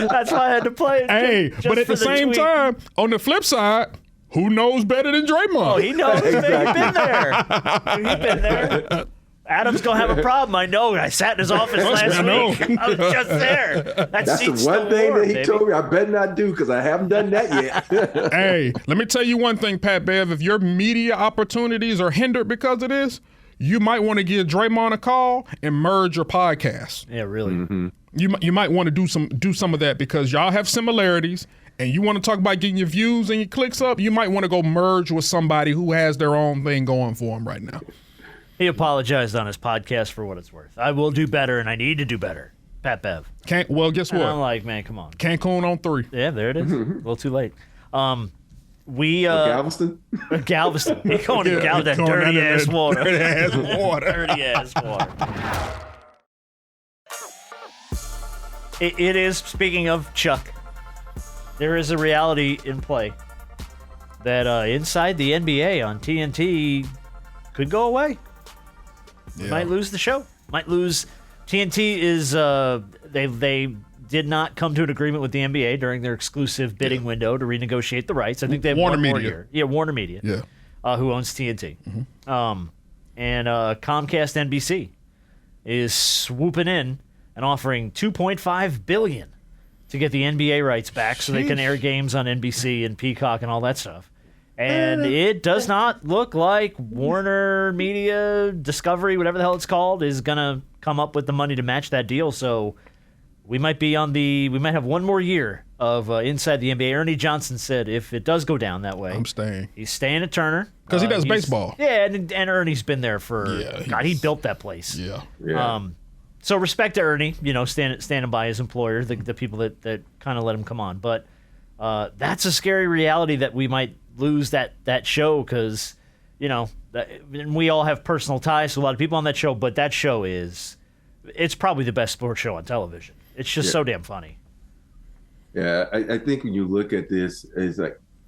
That's why I had to play it. Hey, but at the same time, on the flip side, who knows better than Draymond? Oh, he knows. Exactly. He's been there. Adam's going to have a problem. I know. I sat in his office last week. I was just there. That's the one thing that he told me I better not do because I haven't done that yet. Hey, let me tell you one thing, Pat Bev. If your media opportunities are hindered because of this, you might want to give Draymond a call and merge your podcast. Yeah, really. Mm-hmm. You might want to do some of that because y'all have similarities and you want to talk about getting your views and your clicks up. You might want to go merge with somebody who has their own thing going for them right now. He apologized on his podcast for what it's worth. I will do better and I need to do better. Pat Bev. Well, guess what? And I'm like, man, come on. Cancun on 3. Yeah, there it is. A little too late. Galveston? Galveston. He's going to Galveston. Dirty ass water. Dirty ass water. Dirty ass water. It is, speaking of Chuck, there is a reality in play that inside the NBA on TNT could go away. We might lose the show. Might lose. TNT is they did not come to an agreement with the NBA during their exclusive bidding window to renegotiate the rights. I think they have Warner one more Media. year. Yeah, Warner Media. Yeah. Who owns TNT. And Comcast NBC is swooping in and offering $2.5 billion to get the NBA rights back so they can air games on NBC and Peacock and all that stuff. And it does not look like Warner Media, Discovery, whatever the hell it's called, is going to come up with the money to match that deal. So we might have one more year of inside the NBA. Ernie Johnson said if it does go down that way, I'm staying. He's staying at Turner. Because he does baseball. Yeah, and Ernie's been there for, God, he built that place. Yeah. So respect to Ernie, standing by his employer, the people that kind of let him come on. But that's a scary reality that we might lose that show because, and we all have personal ties to a lot of people on that show, but that show it's probably the best sports show on television. It's just so damn funny. Yeah, I think when you look at this,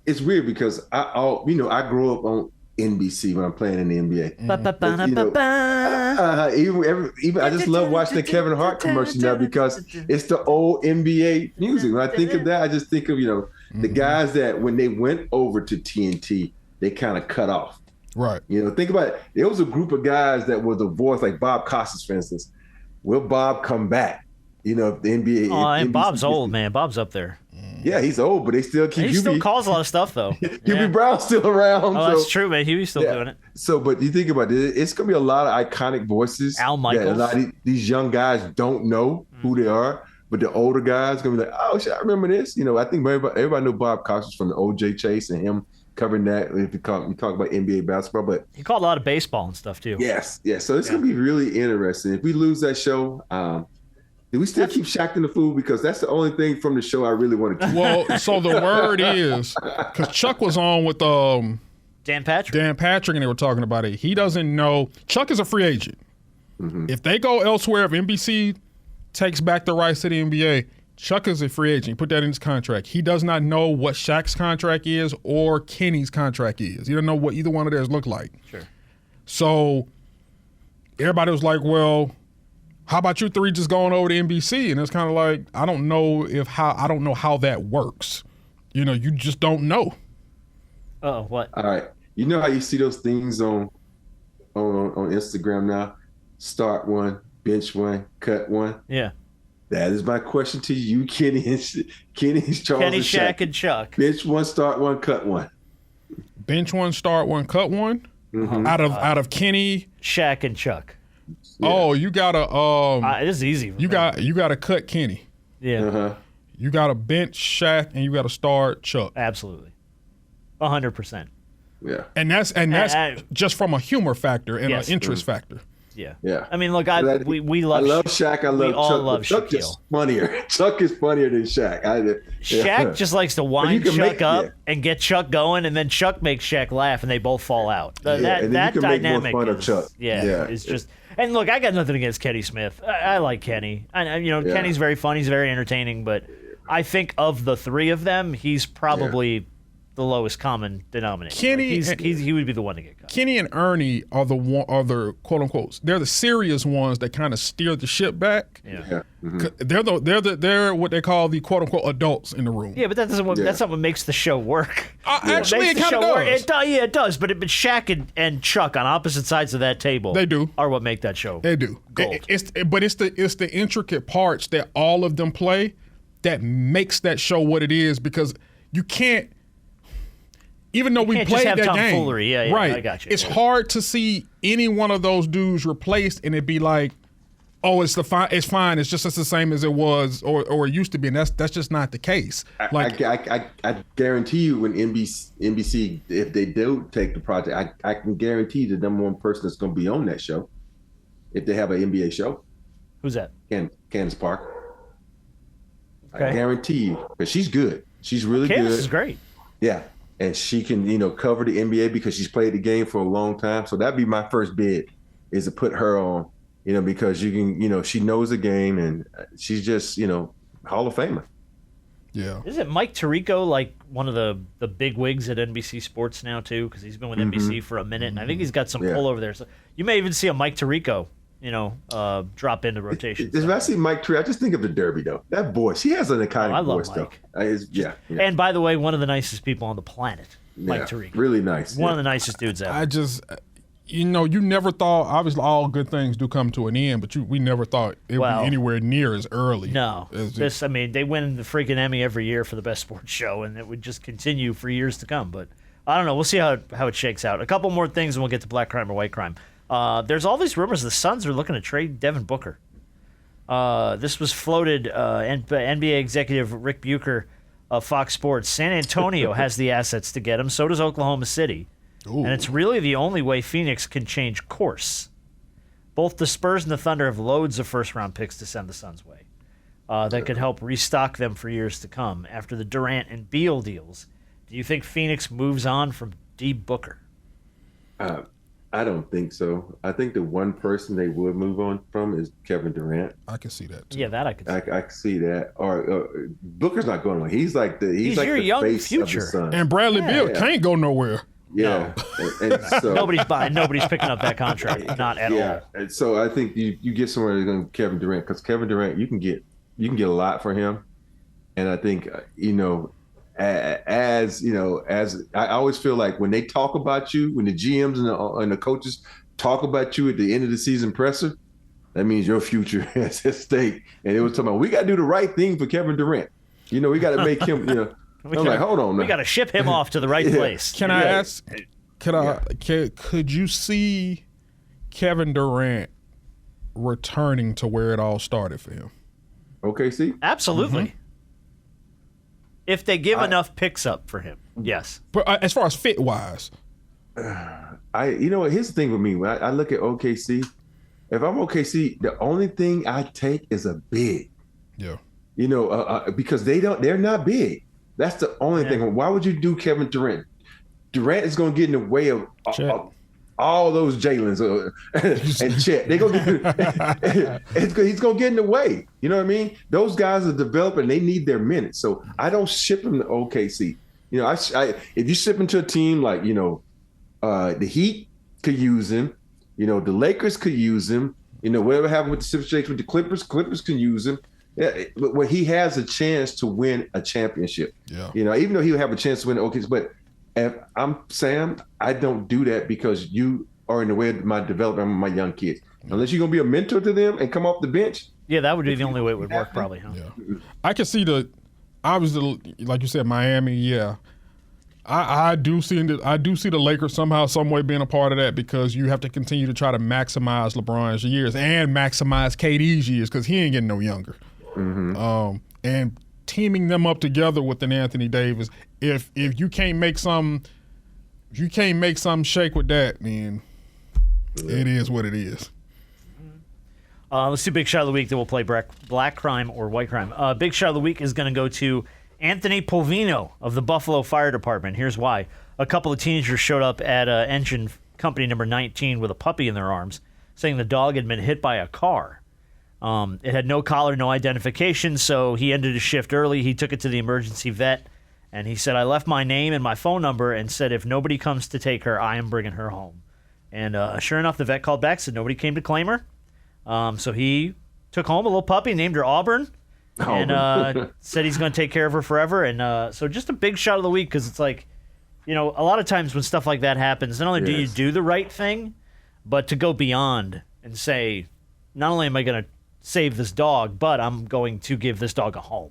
it's weird because I grew up on NBC when I'm playing in the NBA. Even I just love watching the Kevin Hart commercial now because it's the old NBA music. When I think of that, I just think of the guys that when they went over to TNT, they kind of cut off. Right. Think about it. There was a group of guys that were the voice, like Bob Costas, for instance. Will Bob come back? The NBA. Oh, and NBC, Bob's old, man. Bob's up there. Yeah, he's old, but they still keep. He still calls a lot of stuff, though. Hubie Brown's still around. Oh, that's true, man. Huey's still doing it. So, but you think about it, it's going to be a lot of iconic voices. Al Michaels. That a lot of these young guys don't know who they are, but the older guys going to be like, oh, shit, I remember this. I think everybody knew Bob Costas from the O.J. Chase and him covering that. If you talk about NBA basketball, but he called a lot of baseball and stuff, too. Yes. So it's going to be really interesting. If we lose that show, do we still keep Shaq in the food? Because that's the only thing from the show I really want to keep. Well, so the word is, because Chuck was on with Dan Patrick, and they were talking about it. He doesn't know. Chuck is a free agent. Mm-hmm. If they go elsewhere, if NBC takes back the rights to the NBA, Chuck is a free agent. Put that in his contract. He does not know what Shaq's contract is or Kenny's contract is. He doesn't know what either one of theirs look like. Sure. So everybody was like, well, how about you three just going over to NBC? And it's kind of like, I don't know how that works. You just don't know. Oh, what? All right. You know how you see those things on Instagram now? Start one, bench one, cut one. Yeah. That is my question to you, Kenny, Charles, Kenny, and Shaq, and Chuck. Bench one, start one, cut one. Bench one, start one, cut one. Mm-hmm. Out of Kenny, Shaq, and Chuck. Yeah. Oh, you gotta this is easy. You gotta cut Kenny. Yeah. Uh-huh. You gotta bench Shaq and you gotta start Chuck. Absolutely. 100%. Yeah. And that's just from a humor factor and an interest factor. Yeah. Yeah. I mean, look, we love. I love Shaq. I love we all Chuck. Love Chuck Shaquille. is funnier. Chuck is funnier than Shaq. Shaq just likes to wind Chuck up and get Chuck going, and then Chuck makes Shaq laugh, and they both fall out. That dynamic is just. And look, I got nothing against Kenny Smith. I like Kenny. Kenny's very funny. He's very entertaining. But I think of the three of them, he's probably the lowest common denominator. Kenny, he would be the one to get cut. Kenny and Ernie are the quote unquote. They're the serious ones that kind of steer the ship back. Yeah. Mm-hmm. They're what they call the quote unquote adults in the room. Yeah, but that's not what makes the show work. Actually, it kind of does. It does. But Shaq and Chuck on opposite sides of that table. They do. Are what make that show. They do. Gold. It's the intricate parts that all of them play that makes that show what it is, because you can't. Even though we played that game, right? I got you. It's hard to see any one of those dudes replaced and it be like, oh, it's fine. It's just the same as it was or it used to be, and that's just not the case. I guarantee you, when NBC, if they do take the project, I can guarantee the number one person that's going to be on that show, if they have an NBA show. Who's that? Candace Parker. Okay. I guarantee you, because she's good. She's really good. Candace is great. Yeah. And she can, cover the NBA because she's played the game for a long time. So that'd be my first bid, is to put her on, because you can, she knows the game and she's just, Hall of Famer. Yeah. Isn't Mike Tirico like one of the big wigs at NBC Sports now too? Because he's been with NBC for a minute, and I think he's got some pull over there. So you may even see a Mike Tirico, drop into rotation. If I see Mike Tirico, I just think of the Derby though. That voice, he has an iconic voice Mike. though. And by the way, one of the nicest people on the planet, Mike Tirico. Really nice. One of the nicest dudes ever. I just, you never thought. Obviously, all good things do come to an end, but we never thought it would be anywhere near as early. No, they win the freaking Emmy every year for the best sports show, and it would just continue for years to come. But I don't know. We'll see how it shakes out. A couple more things, and we'll get to black crime or white crime. There's all these rumors the Suns are looking to trade Devin Booker. This was floated. NBA executive Rick Bucher of Fox Sports. San Antonio has the assets to get him. So does Oklahoma City. Ooh. And it's really the only way Phoenix can change course. Both the Spurs and the Thunder have loads of first-round picks to send the Suns' way that could help restock them for years to come. After the Durant and Beal deals, do you think Phoenix moves on from D. Booker? I don't think so. I think the one person they would move on from is Kevin Durant. I can see that too. Yeah, that I can see. I can see that. Or Booker's not going away. He's like he's like your the young face future. of the Sun. And Bradley Beal can't go nowhere. Yeah. No. And so, nobody's picking up that contract. Not at all. And so I think you get somewhere that's going to Kevin Durant, because Kevin Durant, you can get a lot for him. And I think as I always feel like when they talk about you, when the GMs and the coaches talk about you at the end of the season presser, that means your future is at stake. And it was talking about, we got to do the right thing for Kevin Durant. We got to make him, I'm like, hold on now. We got to ship him off to the right place. Can I ask, could you see Kevin Durant returning to where it all started for him? OKC? Absolutely. Mm-hmm. If they give enough picks up for him, yes. But as far as fit-wise? Here's the thing with me. When I look at OKC, if I'm OKC, the only thing I take is a big. Yeah. Because they're not big. That's the only thing. Why would you do Kevin Durant? Durant is going to get in the way of all those Jalen's and Chet. He's going to get in the way. You know what I mean? Those guys are developing. They need their minutes. So I don't ship him to OKC. If you ship him to a team like, the Heat could use him. The Lakers could use him. Whatever happened with the situation with the Clippers can use him. Yeah, but when he has a chance to win a championship, even though he'll have a chance to win, but if I'm Sam, I don't do that because you are in the way of my development of my young kids. Unless you're gonna be a mentor to them and come off the bench. Yeah, that would be the only way it would work, probably. Huh? Yeah, I can see obviously, like you said, Miami. Yeah, I do see the Lakers somehow, some way being a part of that, because you have to continue to try to maximize LeBron's years and maximize KD's years, because he ain't getting no younger. Mm-hmm. And teaming them up together with an Anthony Davis, if you can't make some shake with that, then it is what it is. Let's do Big Shot of the Week, then we'll play Black Crime or White Crime. Big Shot of the Week is going to go to Anthony Polvino of the Buffalo Fire Department. Here's why. A couple of teenagers showed up at engine company number 19 with a puppy in their arms, saying the dog had been hit by a car. It had no collar, no identification, so he ended his shift early. He took it to the emergency vet, and he said, I left my name and my phone number and said, if nobody comes to take her, I am bringing her home. And sure enough, the vet called back, said nobody came to claim her. So he took home a little puppy, named her Auburn, and said he's going to take care of her forever. And so just a big shot of the week, because it's like, a lot of times when stuff like that happens, not only do you do the right thing, but to go beyond and say, not only am I going to save this dog, but I'm going to give this dog a home.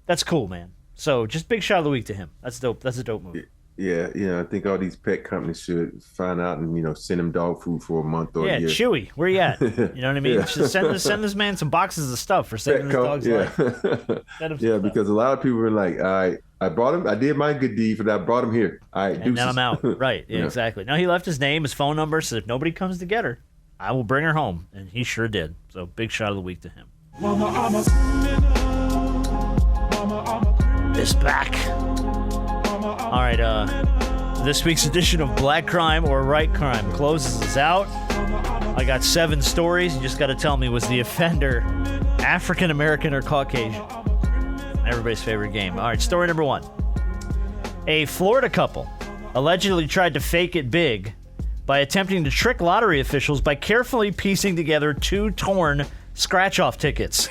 That's cool, man. So just big shot of the week to him. That's dope. That's a dope move. Yeah, I think all these pet companies should find out and send him dog food for a month or a year. Chewy, where you at? You know what I mean? Just send this man some boxes of stuff for saving his dog's life. Because a lot of people are like, all right, I brought him. I did my good deed for that. I brought him here. All right, and then I'm out. Right? Yeah, exactly. Now he left his name, his phone number, so if nobody comes to get her, I will bring her home, and he sure did. So big shot of the week to him. This back. All right, this week's edition of Black Crime or Right Crime closes us out. I got 7 stories. You just got to tell me, was the offender African American or Caucasian? Everybody's favorite game. All right, story number 1. A Florida couple allegedly tried to fake it big by attempting to trick lottery officials by carefully piecing together 2 torn scratch-off tickets.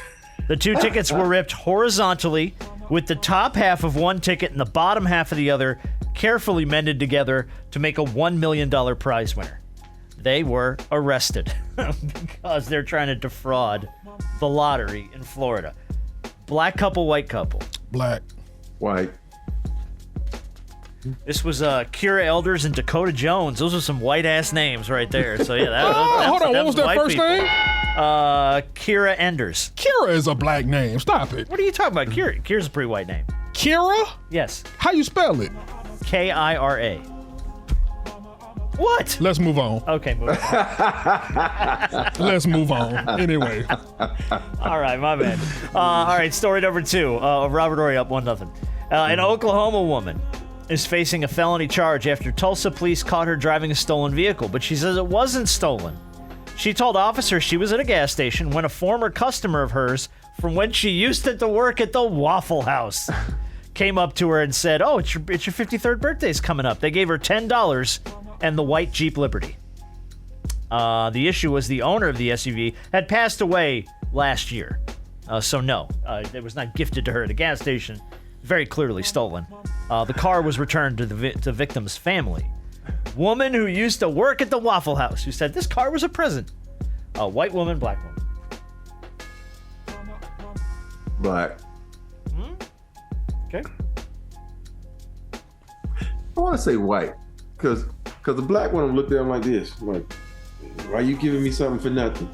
The 2 tickets were ripped horizontally, with the top half of one ticket and the bottom half of the other carefully mended together to make a $1 million prize winner. They were arrested because they're trying to defraud the lottery in Florida. Black couple, white couple. Black. White. This was Kira Elders and Dakota Jones. Those are some white-ass names right there. So, yeah, hold on. What was that first name? Kira Enders. Kira is a black name. Stop it. What are you talking about? Kira's a pretty white name. Kira? Yes. How you spell it? Kira. What? Let's move on. Okay, move on. Let's move on. Anyway. All right, my bad. All right, story number 2. Robert Horry up 1-0. An Oklahoma woman is facing a felony charge after Tulsa police caught her driving a stolen vehicle, but she says it wasn't stolen. She told officers she was at a gas station when a former customer of hers from when she used to work at the Waffle House came up to her and said, "Oh, it's your 53rd birthday's coming up." They gave her $10 and the white Jeep Liberty. The issue was the owner of the SUV had passed away last year. So no, it was not gifted to her at a gas station. Very clearly stolen. The car was returned to the victim's family. Woman who used to work at the Waffle House who said this car was a present. White woman, black woman. Black. Okay. I want to say white, because the black one looked at him like this, like, why are you giving me something for nothing?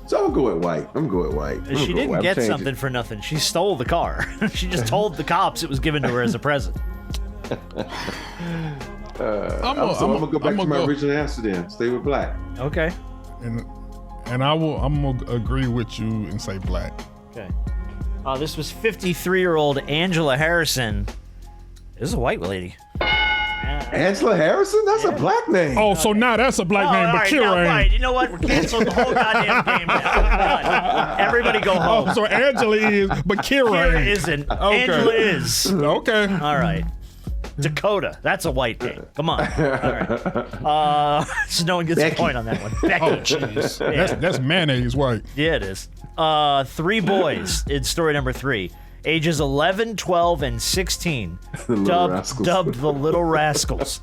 So I'm gonna go with white. She didn't get something for nothing. She stole the car. She just told the cops it was given to her as a present. I'm gonna go back to my original answer then. Stay with black. Okay. And I'm gonna agree with you and say black. Okay. This was 53-year-old Angela Harrison. This is a white lady. Angela Harrison? That's a black name. Oh, so now that's a black name, but Kira ain't. Right. You know what? We're canceling the whole goddamn game now. Everybody go home. Oh, so Angela is, but Kira ain't. Isn't. Okay. Angela is. Okay. All right. Dakota. That's a white name. Come on. All right. So no one gets a point on that one. Becky. Oh, jeez. Yeah. That's mayonnaise white. Yeah, it is. 3 boys in story number 3. Ages 11, 12, and 16, dubbed the Little Rascals,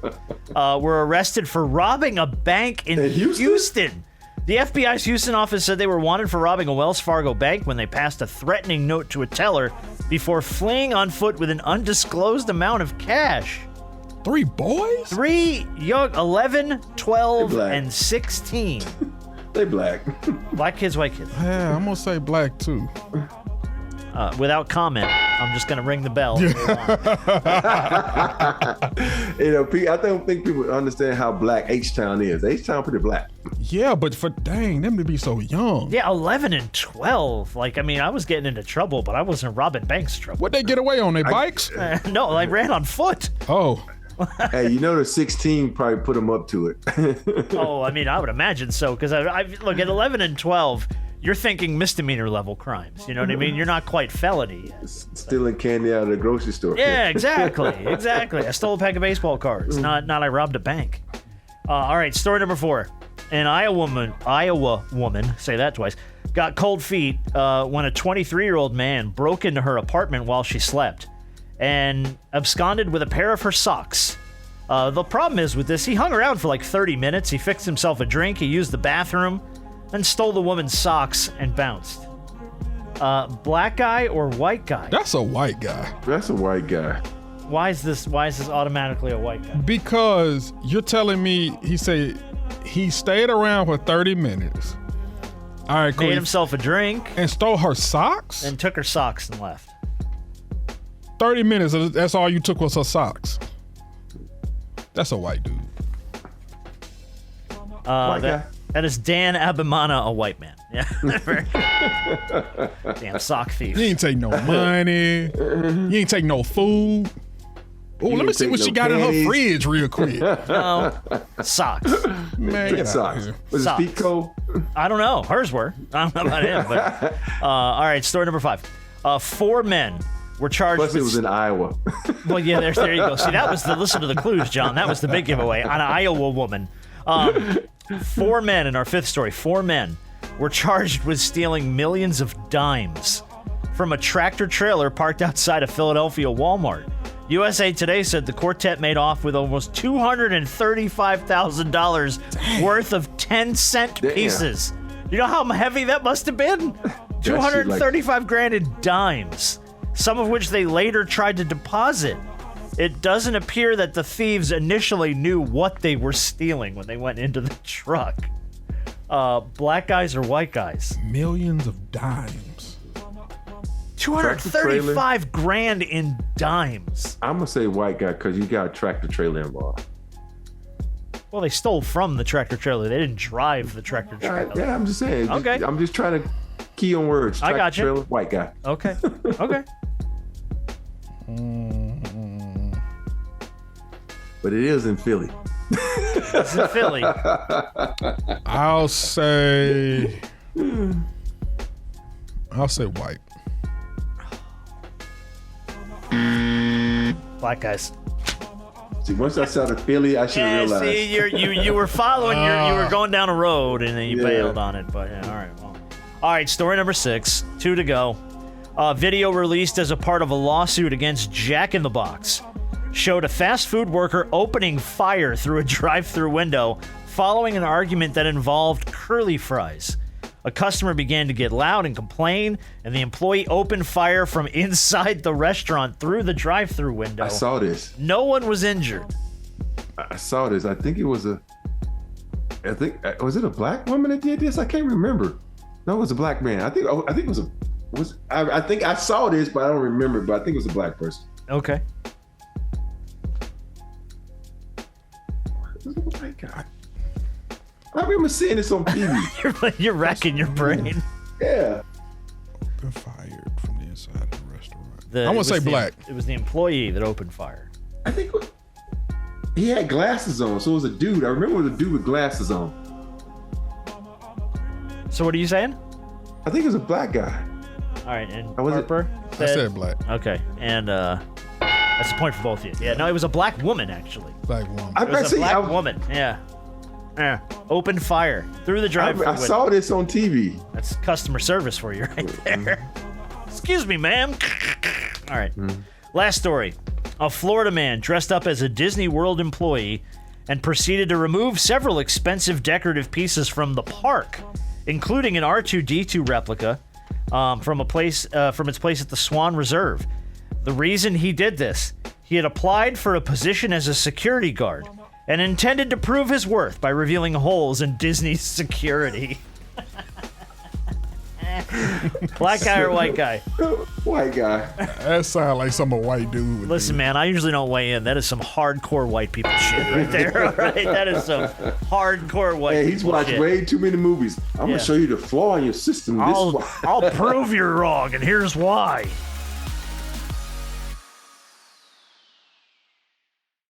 were arrested for robbing a bank in Houston. The FBI's Houston office said they were wanted for robbing a Wells Fargo bank when they passed a threatening note to a teller before fleeing on foot with an undisclosed amount of cash. 3 boys? 3 young, 11, 12, and 16. They black. Black kids, white kids. Yeah, I'm gonna say black too. Without comment, I'm just going to ring the bell. I don't think people understand how black H-Town is. H-Town pretty black. Yeah, but for them to be so young. Yeah, 11 and 12. Like, I mean, I was getting into trouble, but I wasn't robbing banks trouble. What'd they get away on, their bikes? No, I ran on foot. Oh. Hey, the 16 probably put them up to it. Oh, I mean, I would imagine so, because I look, at 11 and 12, you're thinking misdemeanor level crimes. You know what I mean? You're not quite felony yet. Stealing candy out of the grocery store. Yeah, exactly. I stole a pack of baseball cards. Not I robbed a bank. All right, story number 4. An Iowa woman, say that twice, got cold feet when a 23-year-old man broke into her apartment while she slept and absconded with a pair of her socks. The problem is with this, he hung around for like 30 minutes. He fixed himself a drink. He used the bathroom. Then stole the woman's socks and bounced. Black guy or white guy? That's a white guy. That's a white guy. Why is this automatically a white guy? Because you're telling me he said he stayed around for 30 minutes. All right, cool. Made himself a drink. And stole her socks? And took her socks and left. 30 minutes, that's all you took was her socks. That's a white dude. White guy? That is Dan Abimana, a white man. Yeah. Damn sock thief. You ain't take no money. You ain't take no food. Oh, let me see what she got in her fridge real quick. No. Socks. Man, get socks. out here. Was his feet cold? I don't know. Hers were. I don't know about him. But, all right, story number 5. 4 men were charged Plus, with... it was in Iowa. Well, yeah, there you go. See, that was listen to the clues, John. That was the big giveaway. An Iowa woman. 4 men in our fifth story. 4 men were charged with stealing millions of dimes from a tractor trailer parked outside a Philadelphia Walmart. USA Today said the quartet made off with almost $235,000 worth of 10-cent pieces. You know how heavy that must have been? 235 grand in dimes, some of which they later tried to deposit. It doesn't appear that the thieves initially knew what they were stealing when they went into the truck. Black guys or white guys? Millions of dimes. 235 grand in dimes. I'm going to say white guy because you got a tractor trailer involved. Well, they stole from the tractor trailer. They didn't drive the tractor trailer. Yeah, I'm just saying. Okay. I'm just trying to key on words. I got you. Trailer, white guy. Okay. Okay. But it is in Philly. It's in Philly. I'll say white. Black guys. See, once I saw the Philly, I should have realized. See, you were following you were going down a road and then you bailed on it. But yeah, all right. Well. All right, story number 6. 2 to go. Video released as a part of a lawsuit against Jack in the Box showed a fast food worker opening fire through a drive-thru window following an argument that involved curly fries. A customer began to get loud and complain, and the employee opened fire from inside the restaurant through the drive-thru window. I saw this. No one was injured. I saw this. I think was it a black woman that did this? I can't remember. No, it was a black man. I think it was I think I saw this, but I don't remember. But I think it was a black person. Okay. It was a white guy. I remember seeing this on TV. You're racking your brain. Yeah. Open fired from the inside of the restaurant. I'm gonna say black. It was the employee that opened fire. I think he had glasses on, so it was a dude. I remember it was a dude with glasses on. So what are you saying? I think it was a black guy. All right, and Harper I said black. Okay, and that's a point for both of you. Yeah, no, it was a black woman actually. Black woman. It was a black woman. Yeah. Yeah. Open fire through the drive-thru I saw this on TV. That's customer service for you right there. Excuse me, ma'am. All right. Last story. A Florida man dressed up as a Disney World employee and proceeded to remove several expensive decorative pieces from the park, including an R2-D2 replica from its place at the Swan Reserve. The reason he did this, he had applied for a position as a security guard and intended to prove his worth by revealing holes in Disney's security. Black guy or white guy? White guy. That sounds like some white dude would Listen, man, I usually don't weigh in. That is some hardcore white people shit right there. All right? That is some hardcore white people he's watched shit. way too many movies. I'm going to show you the flaw in your system. I'll prove you're wrong, and here's why.